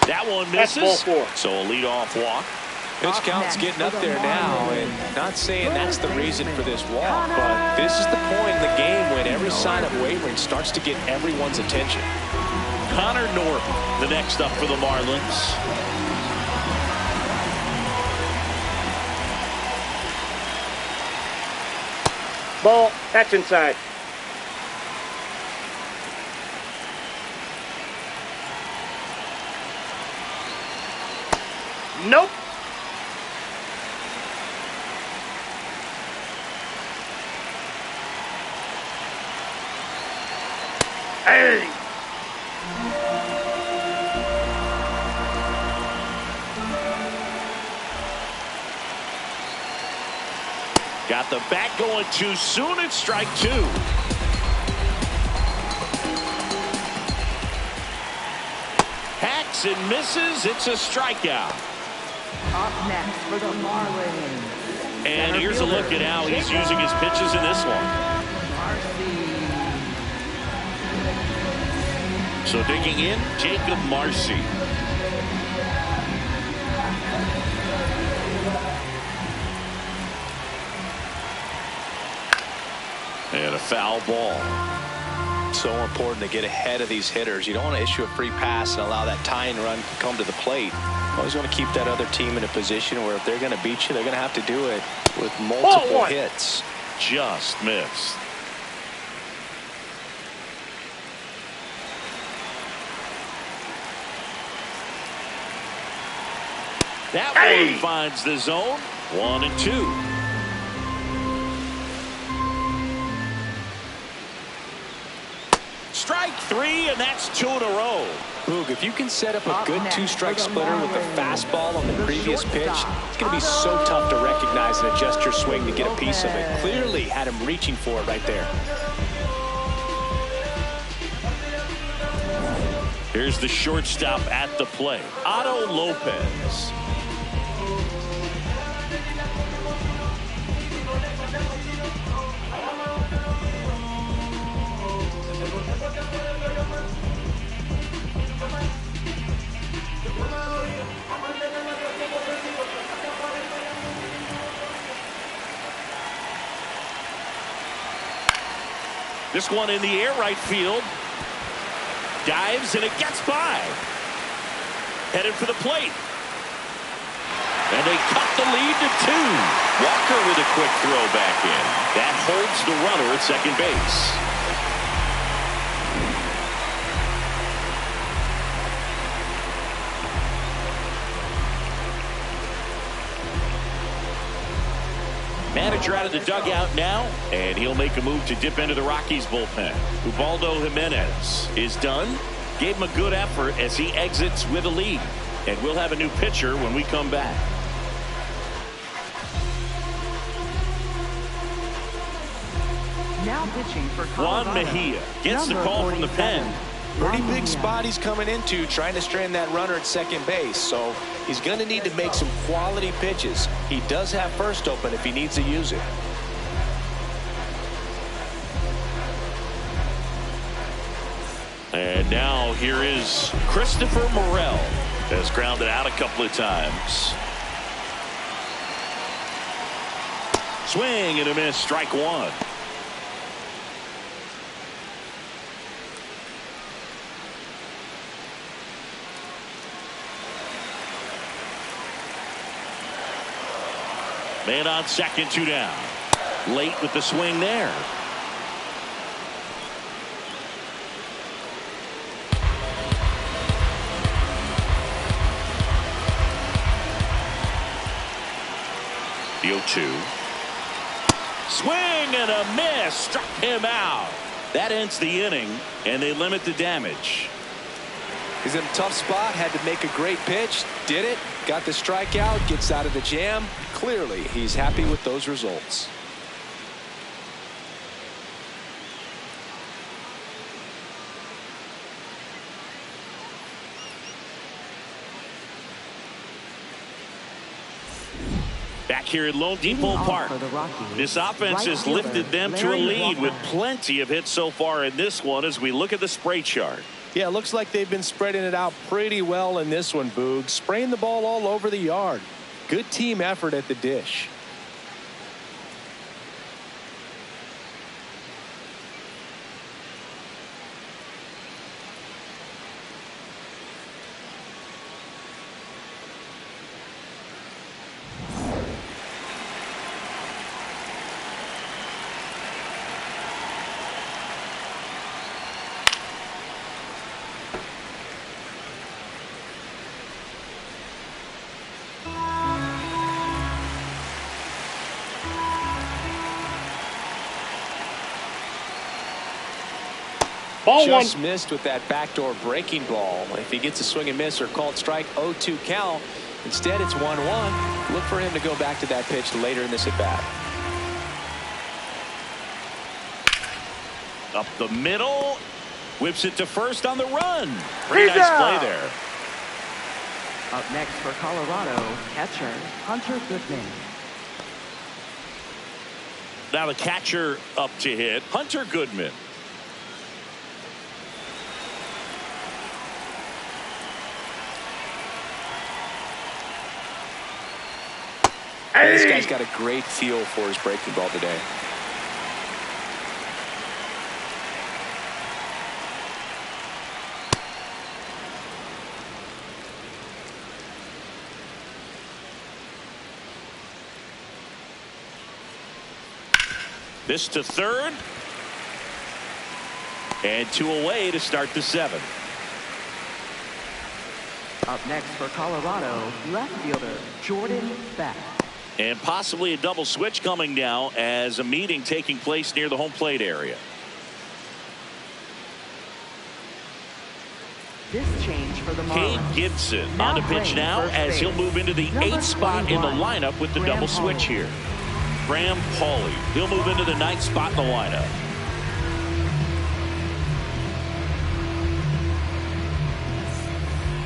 [SPEAKER 1] That one misses.
[SPEAKER 4] That's ball 4.
[SPEAKER 1] So a leadoff walk.
[SPEAKER 2] Pitch count's getting up there now, and not saying that's the reason for this walk, but this is the point in the game when every sign of wavering starts to get everyone's attention.
[SPEAKER 1] Connor Norton, the next up for the Marlins.
[SPEAKER 4] Ball, that's inside. Nope. Hey.
[SPEAKER 1] Got the bat going too soon. It's strike 2. Hacks and misses. It's a strikeout.
[SPEAKER 3] Up next for the Marlins.
[SPEAKER 1] And here's a look at how he's using his pitches in this one. So digging in, Jacob Marcy. And a foul ball.
[SPEAKER 2] So important to get ahead of these hitters. You don't want to issue a free pass and allow that tying run to come to the plate. You always want to keep that other team in a position where if they're going to beat you, they're going to have to do it with multiple hits.
[SPEAKER 1] Just missed. That one finds the zone. 1 and 2. Strike 3, and that's 2 in a row.
[SPEAKER 2] Boog, if you can set up a good 2-strike splitter with a fastball on the previous pitch, it's going to be so tough to recognize and adjust your swing to get a piece of it. Clearly had him reaching for it right there.
[SPEAKER 1] Here's the shortstop at the plate, Otto Lopez. This one in the air, right field. Dives, and it gets by. Headed for the plate. And they cut the lead to 2. Walker with a quick throw back in. That holds the runner at second base. Manager out of the dugout now, and he'll make a move to dip into the Rockies bullpen. Ubaldo Jimenez is done. Gave him a good effort as he exits with a lead. And we'll have a new pitcher when we come back.
[SPEAKER 3] Now pitching for
[SPEAKER 1] Juan
[SPEAKER 3] Colorado.
[SPEAKER 1] Mejia gets the
[SPEAKER 3] Number
[SPEAKER 1] call from the
[SPEAKER 3] 47.
[SPEAKER 1] pen.
[SPEAKER 2] Pretty big spot he's coming into, trying to strand that runner at second base. So he's going to need to make some quality pitches. He does have first open if he needs to use it.
[SPEAKER 1] And now here is Christopher Morel. Has grounded out a couple of times. Swing and a miss, strike one. Man on second, 2 down. Late with the swing there. The 0-2. Swing and a miss. Struck him out. That ends the inning, and they limit the damage.
[SPEAKER 2] He's in a tough spot, had to make a great pitch, did it, got the strikeout, gets out of the jam. Clearly, he's happy with those results.
[SPEAKER 1] Back here at Lone Depot
[SPEAKER 3] Leading off
[SPEAKER 1] Park,
[SPEAKER 3] for the Rockies,
[SPEAKER 1] this offense
[SPEAKER 3] right
[SPEAKER 1] has
[SPEAKER 3] fielder,
[SPEAKER 1] lifted them to a
[SPEAKER 3] Larry
[SPEAKER 1] lead with
[SPEAKER 3] Walker.
[SPEAKER 1] plenty of hits so far in this one as we look at the spray chart.
[SPEAKER 2] Yeah, it looks like they've been spreading it out pretty well in this one, Boog. Spraying the ball all over the yard. Good team effort at the dish.
[SPEAKER 4] Ball one.
[SPEAKER 2] Just missed with that backdoor breaking ball. If he gets a swing and miss or called strike, 0-2 count. Instead, it's 1-1. Look for him to go back to that pitch later in this at bat.
[SPEAKER 1] Up the middle. Whips it to first on the run. Pretty
[SPEAKER 4] He's
[SPEAKER 1] nice
[SPEAKER 4] out.
[SPEAKER 1] play there.
[SPEAKER 3] Up next for Colorado, catcher Hunter Goodman.
[SPEAKER 1] Now the catcher up to hit. Hunter Goodman.
[SPEAKER 2] This guy's got a great feel for his breaking ball today.
[SPEAKER 1] This to third. And 2 away to start the 7th.
[SPEAKER 3] Up next for Colorado, left fielder Jordan Beck.
[SPEAKER 1] And possibly a double switch coming now as a meeting taking place near the home plate area.
[SPEAKER 3] This change for the
[SPEAKER 1] Cade
[SPEAKER 3] Marlins.
[SPEAKER 1] Gibson
[SPEAKER 3] Now
[SPEAKER 1] on the pitch
[SPEAKER 3] playing
[SPEAKER 1] now
[SPEAKER 3] first
[SPEAKER 1] as he'll
[SPEAKER 3] base.
[SPEAKER 1] move into the
[SPEAKER 3] Number
[SPEAKER 1] 8th spot in the
[SPEAKER 3] 21,
[SPEAKER 1] lineup with the
[SPEAKER 3] Graham
[SPEAKER 1] double switch
[SPEAKER 3] Pauley.
[SPEAKER 1] here. Graham Pauley. He'll move into the 9th spot in the lineup.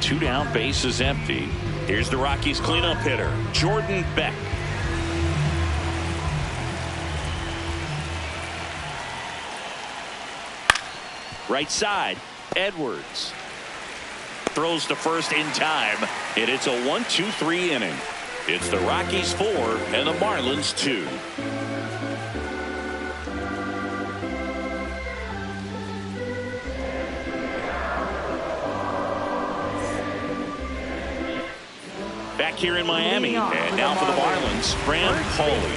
[SPEAKER 1] Two down, base is empty. Here's the Rockies cleanup hitter, Jordan Beck. Right side, Edwards. Throws to first in time, and it's a 1-2-3 inning. It's the Rockies 4 and the Marlins 2. Back here in Miami, and now for the Marlins, Graham Pauley.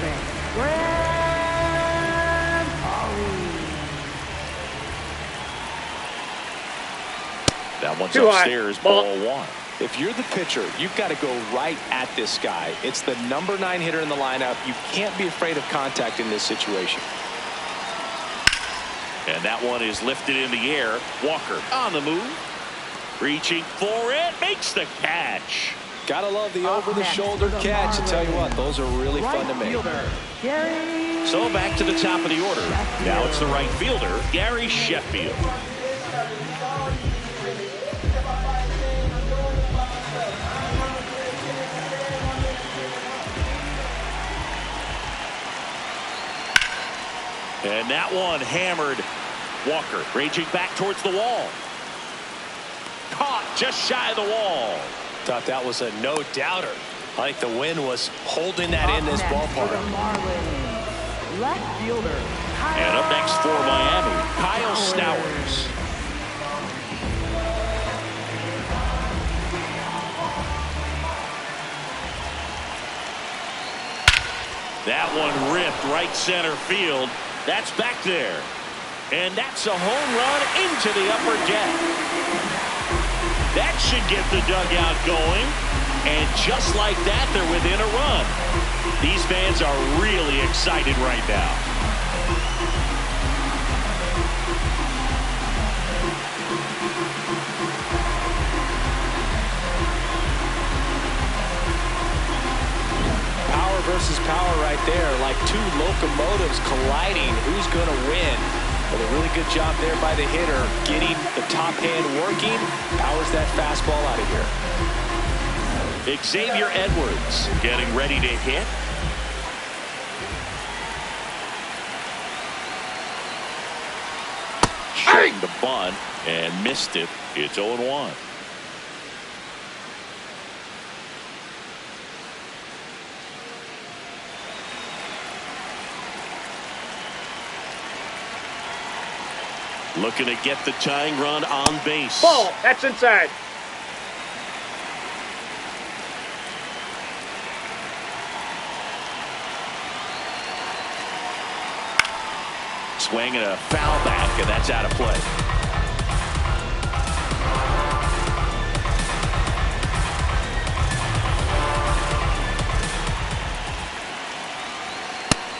[SPEAKER 1] That one's upstairs, ball one.
[SPEAKER 2] If you're the pitcher, you've got to go right at this guy. It's the number 9 hitter in the lineup. You can't be afraid of contact in this situation.
[SPEAKER 1] And that one is lifted in the air. Walker on the move. Reaching for it. Makes the catch.
[SPEAKER 2] Gotta love the over-the-shoulder catch. I tell you what, those are really fun to make.
[SPEAKER 1] So back to the top of the order. Now it's the right fielder, Gary Sheffield. And that one hammered. Walker raging back towards the wall. Caught just shy of the wall.
[SPEAKER 2] Thought that was a no-doubter. I think the wind was holding that in this ballpark.
[SPEAKER 3] Left fielder.
[SPEAKER 1] And up next for Miami, Kyle Stowers. That one ripped right center field. That's back there. And that's a home run into the upper deck. That should get the dugout going. And just like that, they're within a run. These fans are really excited right now.
[SPEAKER 2] Power versus power right there, like two locomotives colliding. Who's going to win? Well, a really good job there by the hitter, getting the top hand working. Powers that fastball out of here.
[SPEAKER 1] Xavier Edwards getting ready to hit. Shooting the bunt and missed it. It's 0-1. Looking to get the tying run on base.
[SPEAKER 4] Ball. That's inside.
[SPEAKER 1] Swing and a foul back, and that's out of play.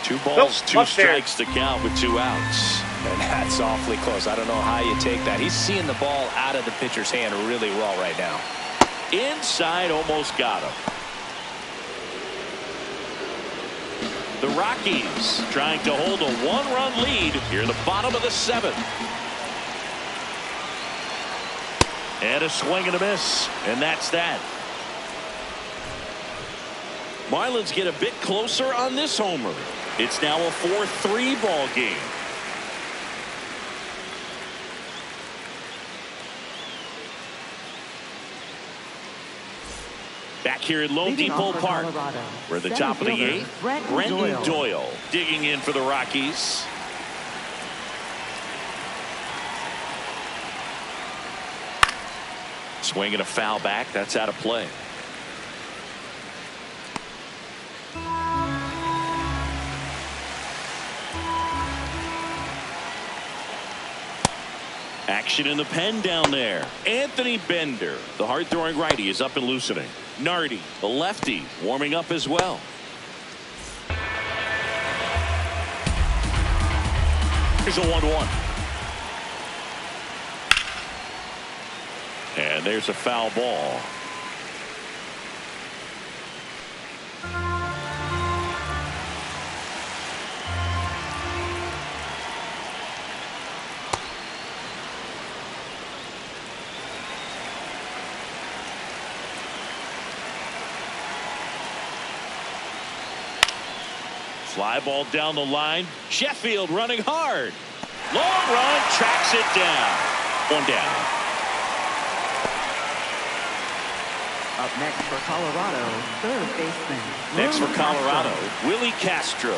[SPEAKER 1] Two balls, two strikes to count with 2 outs.
[SPEAKER 2] And that's awfully close. I don't know how you take that. He's seeing the ball out of the pitcher's hand really well right now.
[SPEAKER 1] Inside, almost got him. The Rockies trying to hold a 1-run lead here in the bottom of the 7th. And a swing and a miss, and that's that. Marlins get a bit closer on this homer. It's now a 4-3 ball game. Back here at Lone Depot Park, we're at the top of the 8th. Brendan Doyle digging in for the Rockies. Swing and a foul back. That's out of play. Action in the pen down there. Anthony Bender, the hard-throwing righty, is up and loosening. Nardi, the lefty, warming up as well. Here's a 1-1. And there's a foul ball. Fly ball down the line. Sheffield running hard. Long run, tracks it down. One down.
[SPEAKER 3] Up next for Colorado, third baseman.
[SPEAKER 1] Next for
[SPEAKER 3] Willie
[SPEAKER 1] Colorado,
[SPEAKER 3] Castro.
[SPEAKER 1] Willie Castro.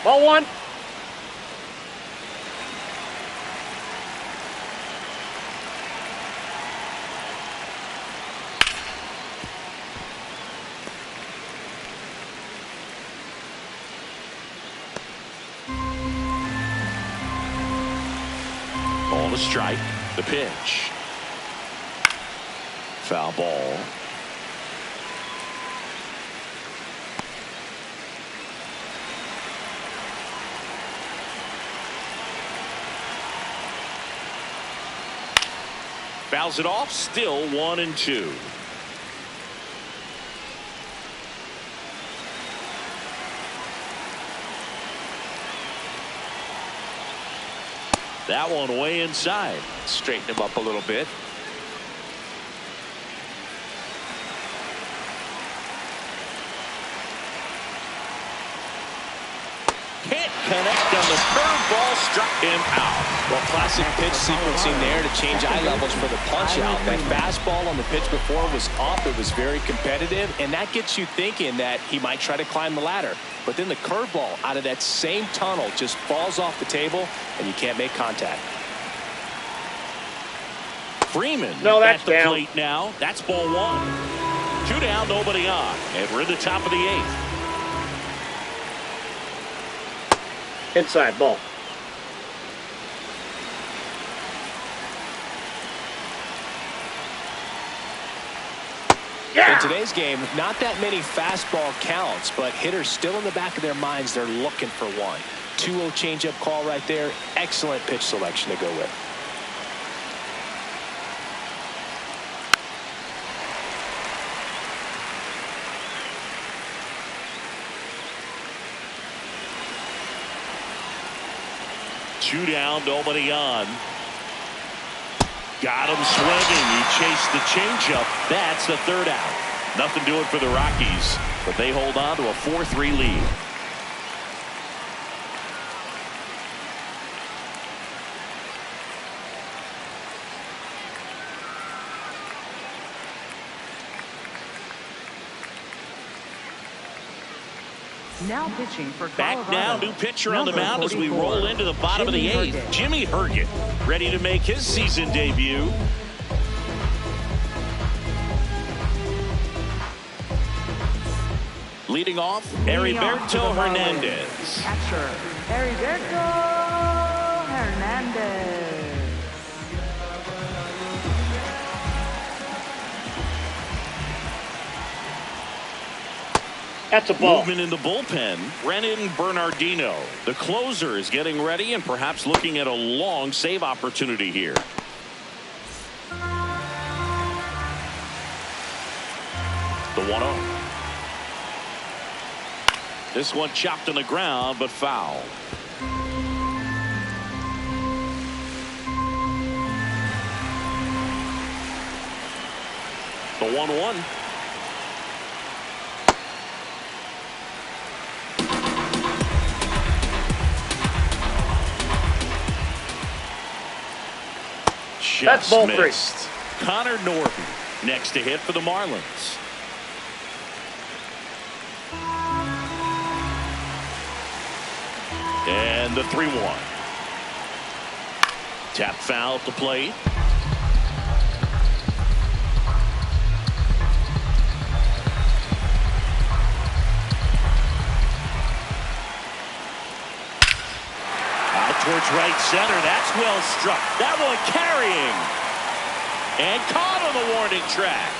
[SPEAKER 4] Ball one.
[SPEAKER 1] Ball to strike. The pitch. Foul ball. Fouls it off. Still 1-2. That one way inside.
[SPEAKER 5] Straighten him up a little bit.
[SPEAKER 1] Can't connect on the curveball. Struck him out.
[SPEAKER 2] Well, classic pitch sequencing there to change eye levels for the punch out. That fastball on the pitch before was up. It was very competitive, and that gets you thinking that he might try to climb the ladder. But then the curveball out of that same tunnel just falls off the table, and you can't make contact.
[SPEAKER 1] Freeman
[SPEAKER 4] No, that's
[SPEAKER 1] at the
[SPEAKER 4] down.
[SPEAKER 1] plate now. That's ball one. 2 down, nobody on. And we're in the top of the 8th.
[SPEAKER 4] Inside ball.
[SPEAKER 2] In today's game, not that many fastball counts, but hitters still in the back of their minds, they're looking for one. 2-0 changeup call right there. Excellent pitch selection to go with.
[SPEAKER 1] Two down, nobody on. Got him swinging. He chased the changeup. That's the 3rd out. Nothing doing for the Rockies, but they hold on to a 4-3 lead.
[SPEAKER 3] Now pitching for Colorado.
[SPEAKER 1] Back now, new pitcher on the
[SPEAKER 3] Number
[SPEAKER 1] mound as we
[SPEAKER 3] 44,
[SPEAKER 1] roll into the bottom of the
[SPEAKER 3] Jimmy
[SPEAKER 1] 8th.
[SPEAKER 3] Herget.
[SPEAKER 1] Jimmy Herget, ready to make his season debut. Leading off, Heriberto Hernandez.
[SPEAKER 3] Catcher, Heriberto Hernandez.
[SPEAKER 4] That's a ball.
[SPEAKER 1] Movement in the bullpen. Brennan Bernardino. The closer is getting ready and perhaps looking at a long save opportunity here. The 1-0. This one chopped on the ground, but foul. The 1-1.
[SPEAKER 4] That's ball
[SPEAKER 1] missed. 3. Connor Norton next to hit for the Marlins. And the 3-1. Tap foul at the plate. Towards right center. That's well struck. That one carrying. And caught on the warning track.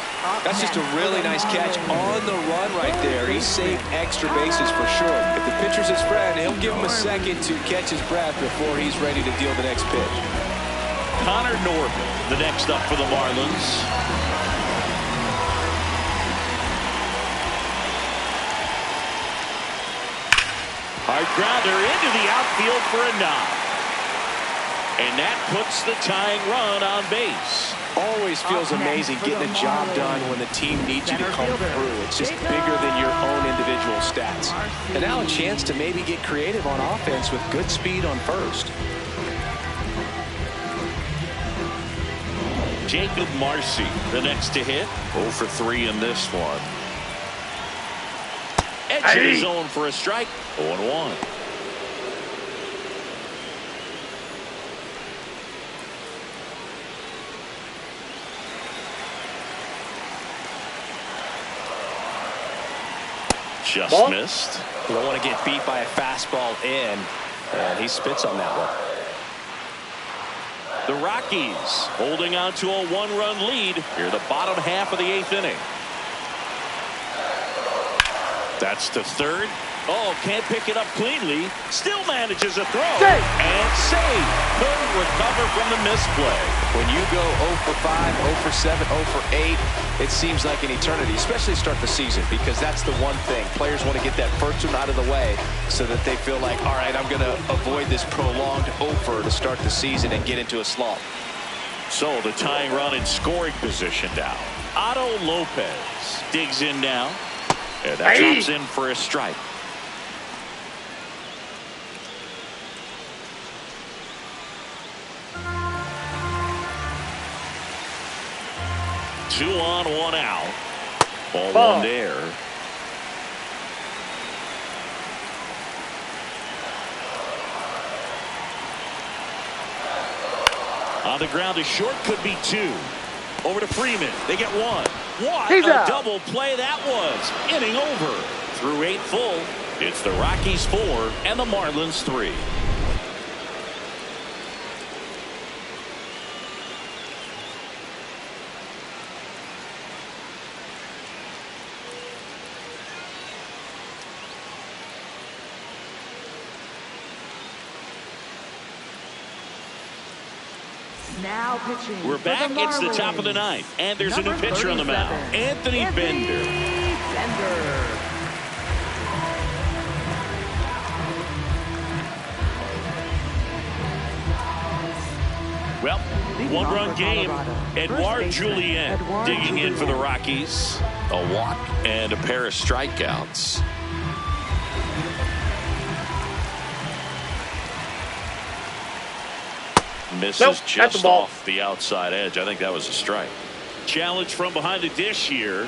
[SPEAKER 2] That's just a really nice catch on the run right there. He saved extra bases for sure. If the pitcher's his friend, he'll give him a second to catch his breath before he's ready to deal the next pitch.
[SPEAKER 1] Connor Norton, the next up for the Marlins. Hard grounder into the outfield for a knock. And that puts the tying run on base.
[SPEAKER 2] Always feels amazing getting a job done when the team needs you to come through. It's just bigger than your own individual stats. And now a chance to maybe get creative on offense with good speed on first.
[SPEAKER 1] Jacob Marcy, the next to hit. 0 for 3 in this one. Edge of the zone for a strike. 0-1. Just missed.
[SPEAKER 2] You don't want to get beat by a fastball in, and he spits on that one.
[SPEAKER 1] The Rockies holding on to a 1-run lead here the bottom half of the 8th inning. That's to third. Oh, can't pick it up cleanly. Still manages a throw. And save. Couldn't recover from the misplay.
[SPEAKER 2] When you go 0 for 5, 0 for 7, 0 for 8, it seems like an eternity, especially to start the season, because that's the one thing. Players want to get that first one out of the way so that they feel like, all right, I'm going to avoid this prolonged 0 for to start the season and get into a slump.
[SPEAKER 1] So the tying run in scoring position now. Otto Lopez digs in now. And that drops in for a strike. Two on, one out. Ball one there. On the ground to short, could be 2. Over to Freeman. They get 1. What a double play that was. Inning over. Through 8 full. It's the Rockies 4 and the Marlins 3.
[SPEAKER 3] Now pitching.
[SPEAKER 1] We're back. It's the top of the 9th. And there's a new pitcher on the mound. Anthony Bender. Well, 1-run game. Edouard Julien digging in for the Rockies. A walk and a pair of strikeouts. Misses just off the outside edge. I think that was a strike. Challenge from behind the dish here.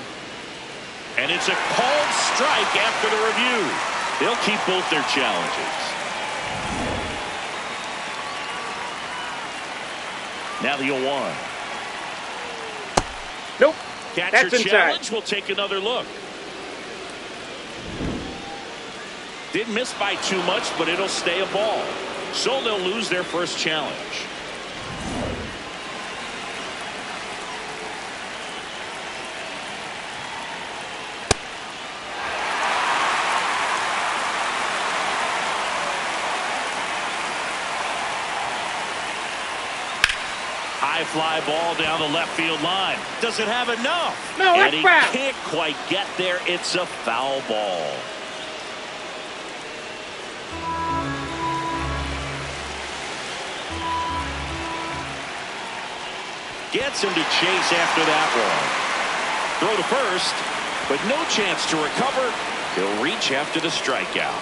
[SPEAKER 1] And it's a called strike after the review. They'll keep both their challenges. Now the 0-1.
[SPEAKER 4] Nope.
[SPEAKER 1] Catcher challenge. We'll take another look. Didn't miss by too much, but it'll stay a ball. So they'll lose their first challenge. High fly ball down the left field line. Doesn't have enough.
[SPEAKER 4] No,
[SPEAKER 1] and he can't quite get there. It's a foul ball. Gets him to chase after that one. Throw to first, but no chance to recover. He'll reach after the strikeout.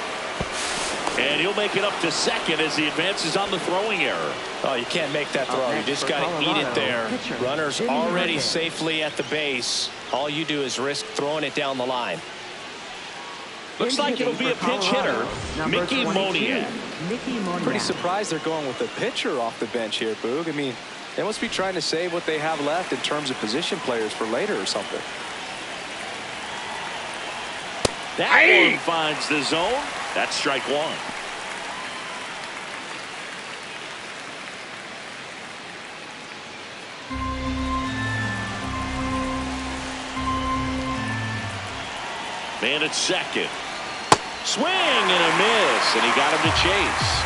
[SPEAKER 1] And he'll make it up to second as he advances on the throwing error.
[SPEAKER 2] Oh, you can't make that throw. You just got to eat it there. Runner's already safely at the base. All you do is risk throwing it down the line.
[SPEAKER 1] Looks like it'll be a pinch hitter, Mickey Moniak.
[SPEAKER 2] Pretty surprised they're going with the pitcher off the bench here, Boog. I mean, they must be trying to save what they have left in terms of position players for later or something.
[SPEAKER 1] That one finds the zone. That's strike 1. Man at second. Swing and a miss, and he got him to chase.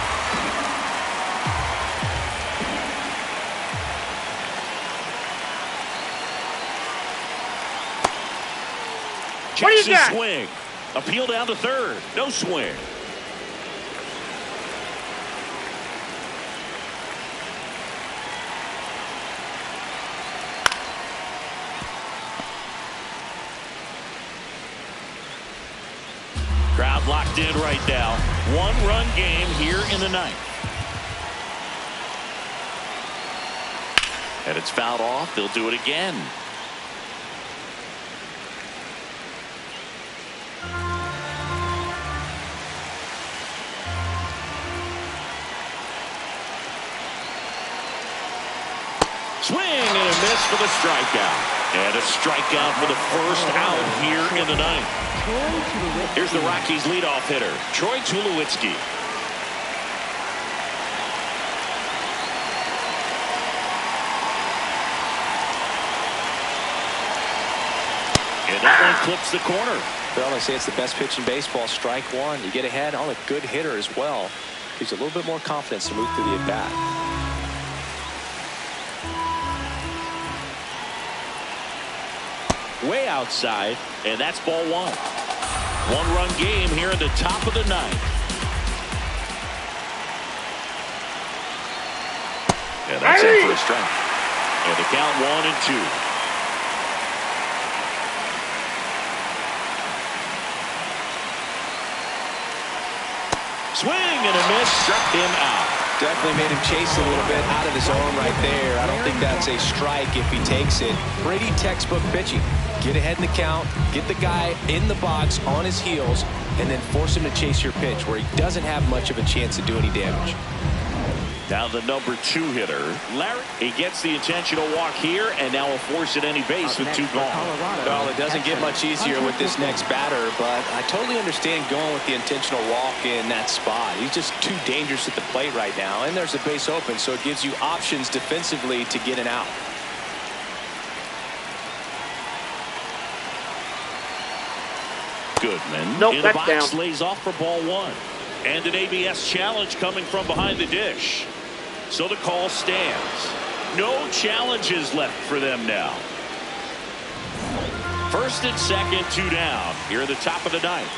[SPEAKER 1] Chase his swing. Appeal down to third. No swing. matchup locked in right now. One-run game here in the ninth. And it's fouled off. They'll do it again. Swing and a miss for the strikeout. And a strikeout for the first out here in the ninth. Here's the Rockies leadoff hitter, Troy Tulowitzki. And that one clips the corner.
[SPEAKER 2] Well, they say it's the best pitch in baseball. Strike one. You get ahead on a good hitter as well. Gives you a little bit more confidence to move through the at-bat.
[SPEAKER 1] Way outside, and that's ball one. One-run game here in the top of the ninth. And that's it for a strike. And the count 1-2. Swing and a miss, struck him out.
[SPEAKER 2] Definitely made him chase a little bit out of his zone right there. I don't think that's a strike if he takes it. Pretty textbook pitching. Get ahead in the count, get the guy in the box on his heels, and then force him to chase your pitch where he doesn't have much of a chance to do any damage.
[SPEAKER 1] Now the number 2 hitter, Larry. He gets the intentional walk here, and now will force at any base with 2 gone.
[SPEAKER 2] Well, it doesn't get much easier with this next batter, but I totally understand going with the intentional walk in that spot. He's just too dangerous at the plate right now, and there's a base open, so it gives you options defensively to get an out.
[SPEAKER 1] Goodman
[SPEAKER 4] Nope,
[SPEAKER 1] in the
[SPEAKER 4] that's
[SPEAKER 1] box
[SPEAKER 4] down.
[SPEAKER 1] lays off for ball 1. And an ABS challenge coming from behind the dish. So the call stands. No challenges left for them now. First and second, 2 down here at the top of the ninth.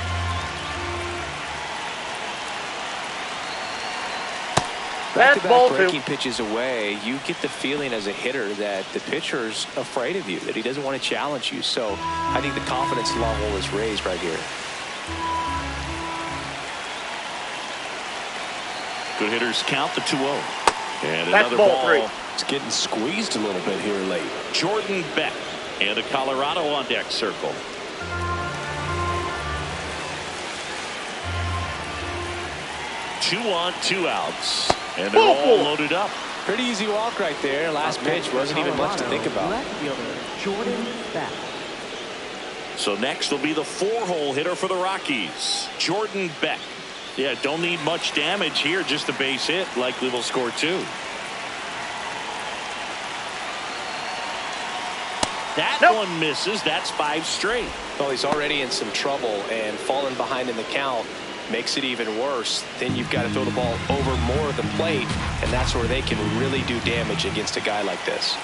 [SPEAKER 2] Back-to-back breaking pitches away, you get the feeling as a hitter that the pitcher's afraid of you, that he doesn't want to challenge you. So I think the confidence level is raised right here.
[SPEAKER 1] Good hitters count the 2-0. And
[SPEAKER 4] That's
[SPEAKER 1] another
[SPEAKER 4] ball
[SPEAKER 1] ball.
[SPEAKER 4] 3.
[SPEAKER 2] It's getting squeezed a little bit here late.
[SPEAKER 1] Jordan Beck and a Colorado on deck circle. Two on, 2 outs. And they're all loaded up.
[SPEAKER 2] Pretty easy walk right there. Last pitch wasn't even much to think about.
[SPEAKER 3] Left fielder, Jordan Beck.
[SPEAKER 1] So next will be the 4-hole hitter for the Rockies, Jordan Beck. Yeah, don't need much damage here, just a base hit. Likely will score 2. That one misses. That's 5 straight.
[SPEAKER 2] Well, he's already in some trouble, and falling behind in the count makes it even worse. Then you've got to throw the ball over more of the plate, and that's where they can really do damage against a guy like this.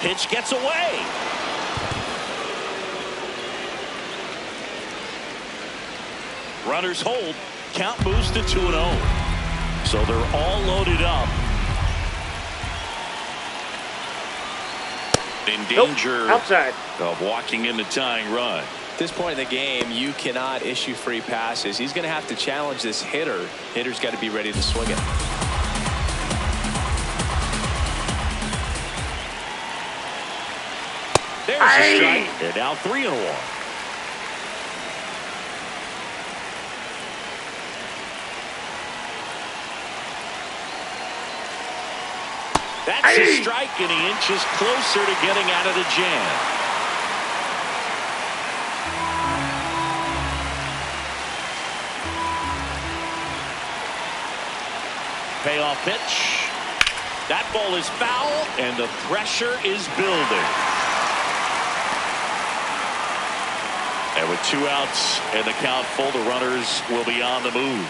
[SPEAKER 1] Pitch gets away. Runners hold. Count moves to 2-0. So they're all loaded up. In danger
[SPEAKER 4] Outside.
[SPEAKER 1] of walking in the tying run.
[SPEAKER 2] At this point in the game, you cannot issue free passes. He's going to have to challenge this hitter. Hitter's got to be ready to swing it.
[SPEAKER 1] There's a strike. And now 3-1. That's a strike, and he inches closer to getting out of the jam. Payoff pitch. That ball is foul, and the pressure is building. And with 2 outs and the count full, the runners will be on the move.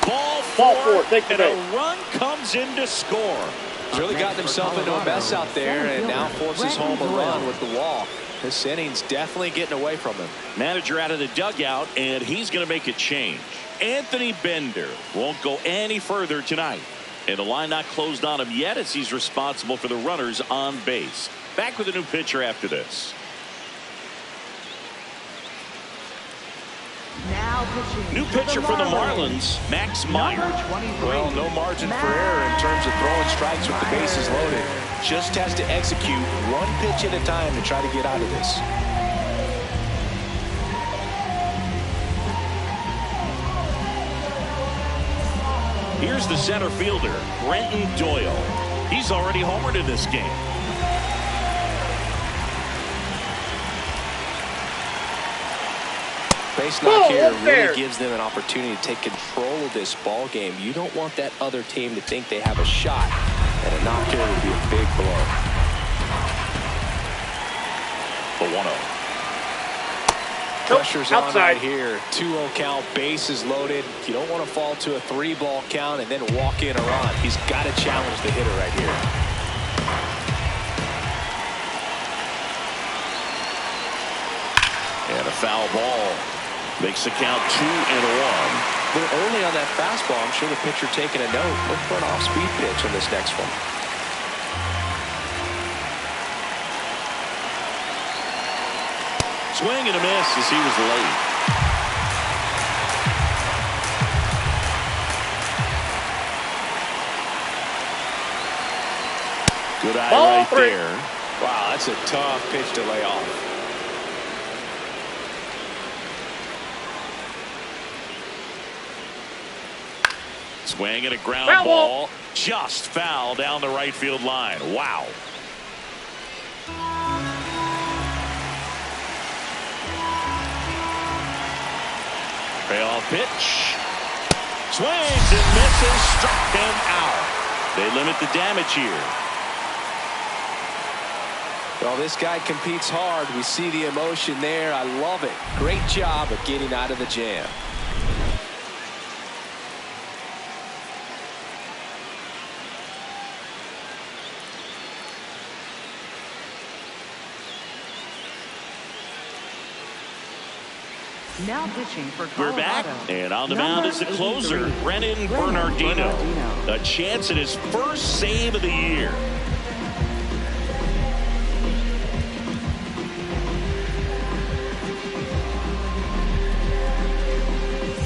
[SPEAKER 1] Ball 4,
[SPEAKER 4] take the
[SPEAKER 1] and a
[SPEAKER 4] bait.
[SPEAKER 1] run comes in to score.
[SPEAKER 2] He's really gotten himself into a mess out there, and now forces home a run with the walk. This inning's definitely getting away from him.
[SPEAKER 1] Manager out of the dugout, and he's going to make a change. Anthony Bender won't go any further tonight. And the line not closed on him yet, as he's responsible for the runners on base. Back with a new pitcher after this. New pitcher for the Marlins, Max Meyer.
[SPEAKER 2] Well, no margin for error in terms of throwing strikes with the bases loaded. Just has to execute one pitch at a time to try to get out of this.
[SPEAKER 1] Here's the center fielder, Brenton Doyle. He's already homered in this game.
[SPEAKER 2] Base knock here really gives them an opportunity to take control of this ball game. You don't want that other team to think they have a shot, and a knock here would be a big blow.
[SPEAKER 1] The 1-0.
[SPEAKER 2] Pressure's on right here. 2-0 count, bases loaded. You don't want to fall to a 3-ball count and then walk in a run. He's got to challenge the hitter right here.
[SPEAKER 1] And a foul ball makes the count 2-1.
[SPEAKER 2] A little early on that fastball. I'm sure the pitcher taking a note. Look for an off-speed pitch on this next one.
[SPEAKER 1] Swing and a miss as he was late. Good eye right there.
[SPEAKER 2] Wow, that's a tough pitch to lay off.
[SPEAKER 1] Swing and a ground ball. Just foul down the right field line. Wow. Payoff pitch. Swings and misses. Struck him out. They limit the damage here.
[SPEAKER 2] Well, this guy competes hard. We see the emotion there. I love it. Great job of getting out of the jam.
[SPEAKER 3] Now pitching for
[SPEAKER 1] We're
[SPEAKER 3] Colorado.
[SPEAKER 1] back, and on the mound is the closer, Brennan Bernardino. A chance at his first save of the year.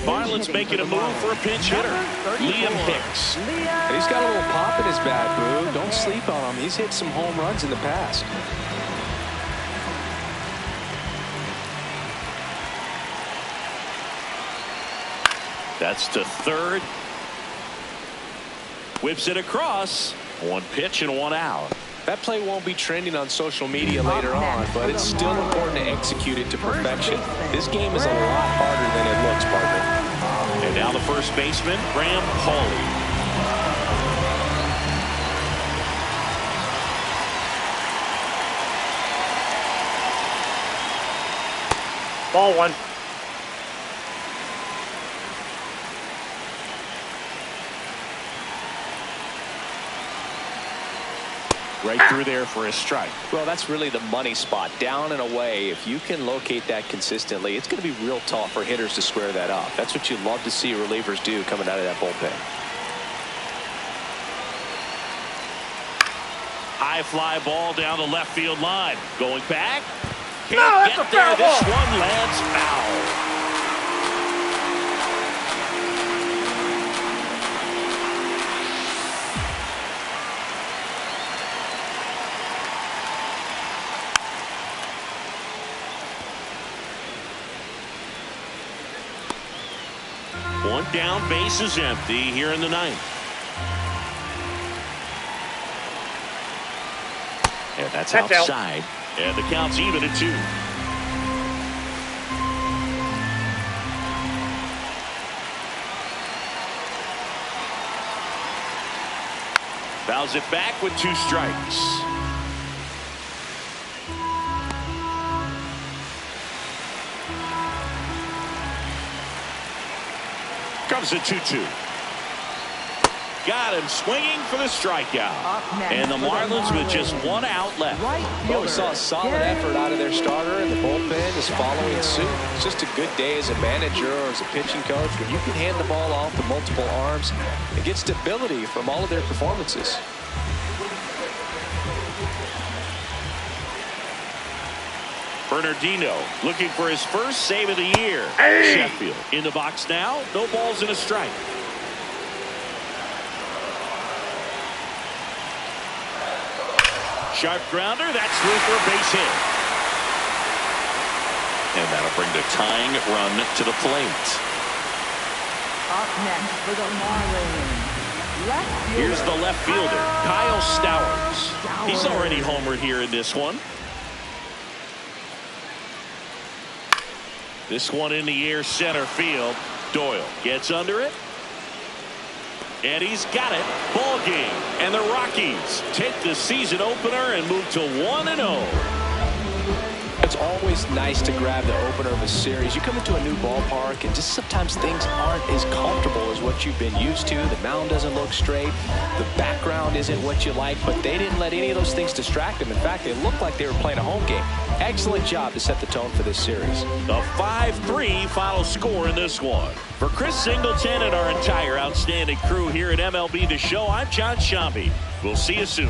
[SPEAKER 1] Marlins making a move for a pinch hitter, Liam Hicks.
[SPEAKER 2] And he's got a little pop in his bat, Boo. Don't sleep on him. He's hit some home runs in the past.
[SPEAKER 1] That's to third. Whips it across. One pitch and one out.
[SPEAKER 2] That play won't be trending on social media later on, but it's still important to execute it to perfection. This game is a lot harder than it looks, partner.
[SPEAKER 1] And now the first baseman, Graham Pauley.
[SPEAKER 4] Ball 1.
[SPEAKER 1] Right through there for a strike.
[SPEAKER 2] Well, that's really the money spot, down and away. If you can locate that consistently, it's going to be real tough for hitters to square that up. That's what you love to see relievers do coming out of that bullpen.
[SPEAKER 1] High fly ball down the left field line. Going back.
[SPEAKER 4] No,
[SPEAKER 1] Can't
[SPEAKER 4] that's
[SPEAKER 1] get
[SPEAKER 4] a
[SPEAKER 1] there.
[SPEAKER 4] foul
[SPEAKER 1] This
[SPEAKER 4] ball.
[SPEAKER 1] one lands foul. One down, base is empty here in the ninth. And that's outside. And the count's even at 2. Fouls it back with 2 strikes. Comes at 2-2. Got him swinging for the strikeout. And the Marlins with just 1 out left.
[SPEAKER 2] Well, we saw a solid effort out of their starter, and the bullpen is following suit. It's just a good day as a manager or as a pitching coach when you can hand the ball off to multiple arms and get stability from all of their performances.
[SPEAKER 1] Bernardino looking for his first save of the year. Sheffield in the box now. No balls and a strike. Sharp grounder. That's through for a base hit. And that'll bring the tying run to the plate.
[SPEAKER 3] Up next for the Marlins.
[SPEAKER 1] Here's the left fielder, Kyle Stowers. He's already homered here in this one. This one in the air, center field. Doyle gets under it. And he's got it. Ball game. And the Rockies take the season opener and move to 1-0.
[SPEAKER 2] It's always nice to grab the opener of a series. You come into a new ballpark and just sometimes things aren't as comfortable as what you've been used to. The mound doesn't look straight. The background isn't what you like, but they didn't let any of those things distract them. In fact, it looked like they were playing a home game. Excellent job to set the tone for this series.
[SPEAKER 1] The 5-3 final score in this one. For Chris Singleton and our entire outstanding crew here at MLB The Show, I'm John Shambi. We'll see you soon.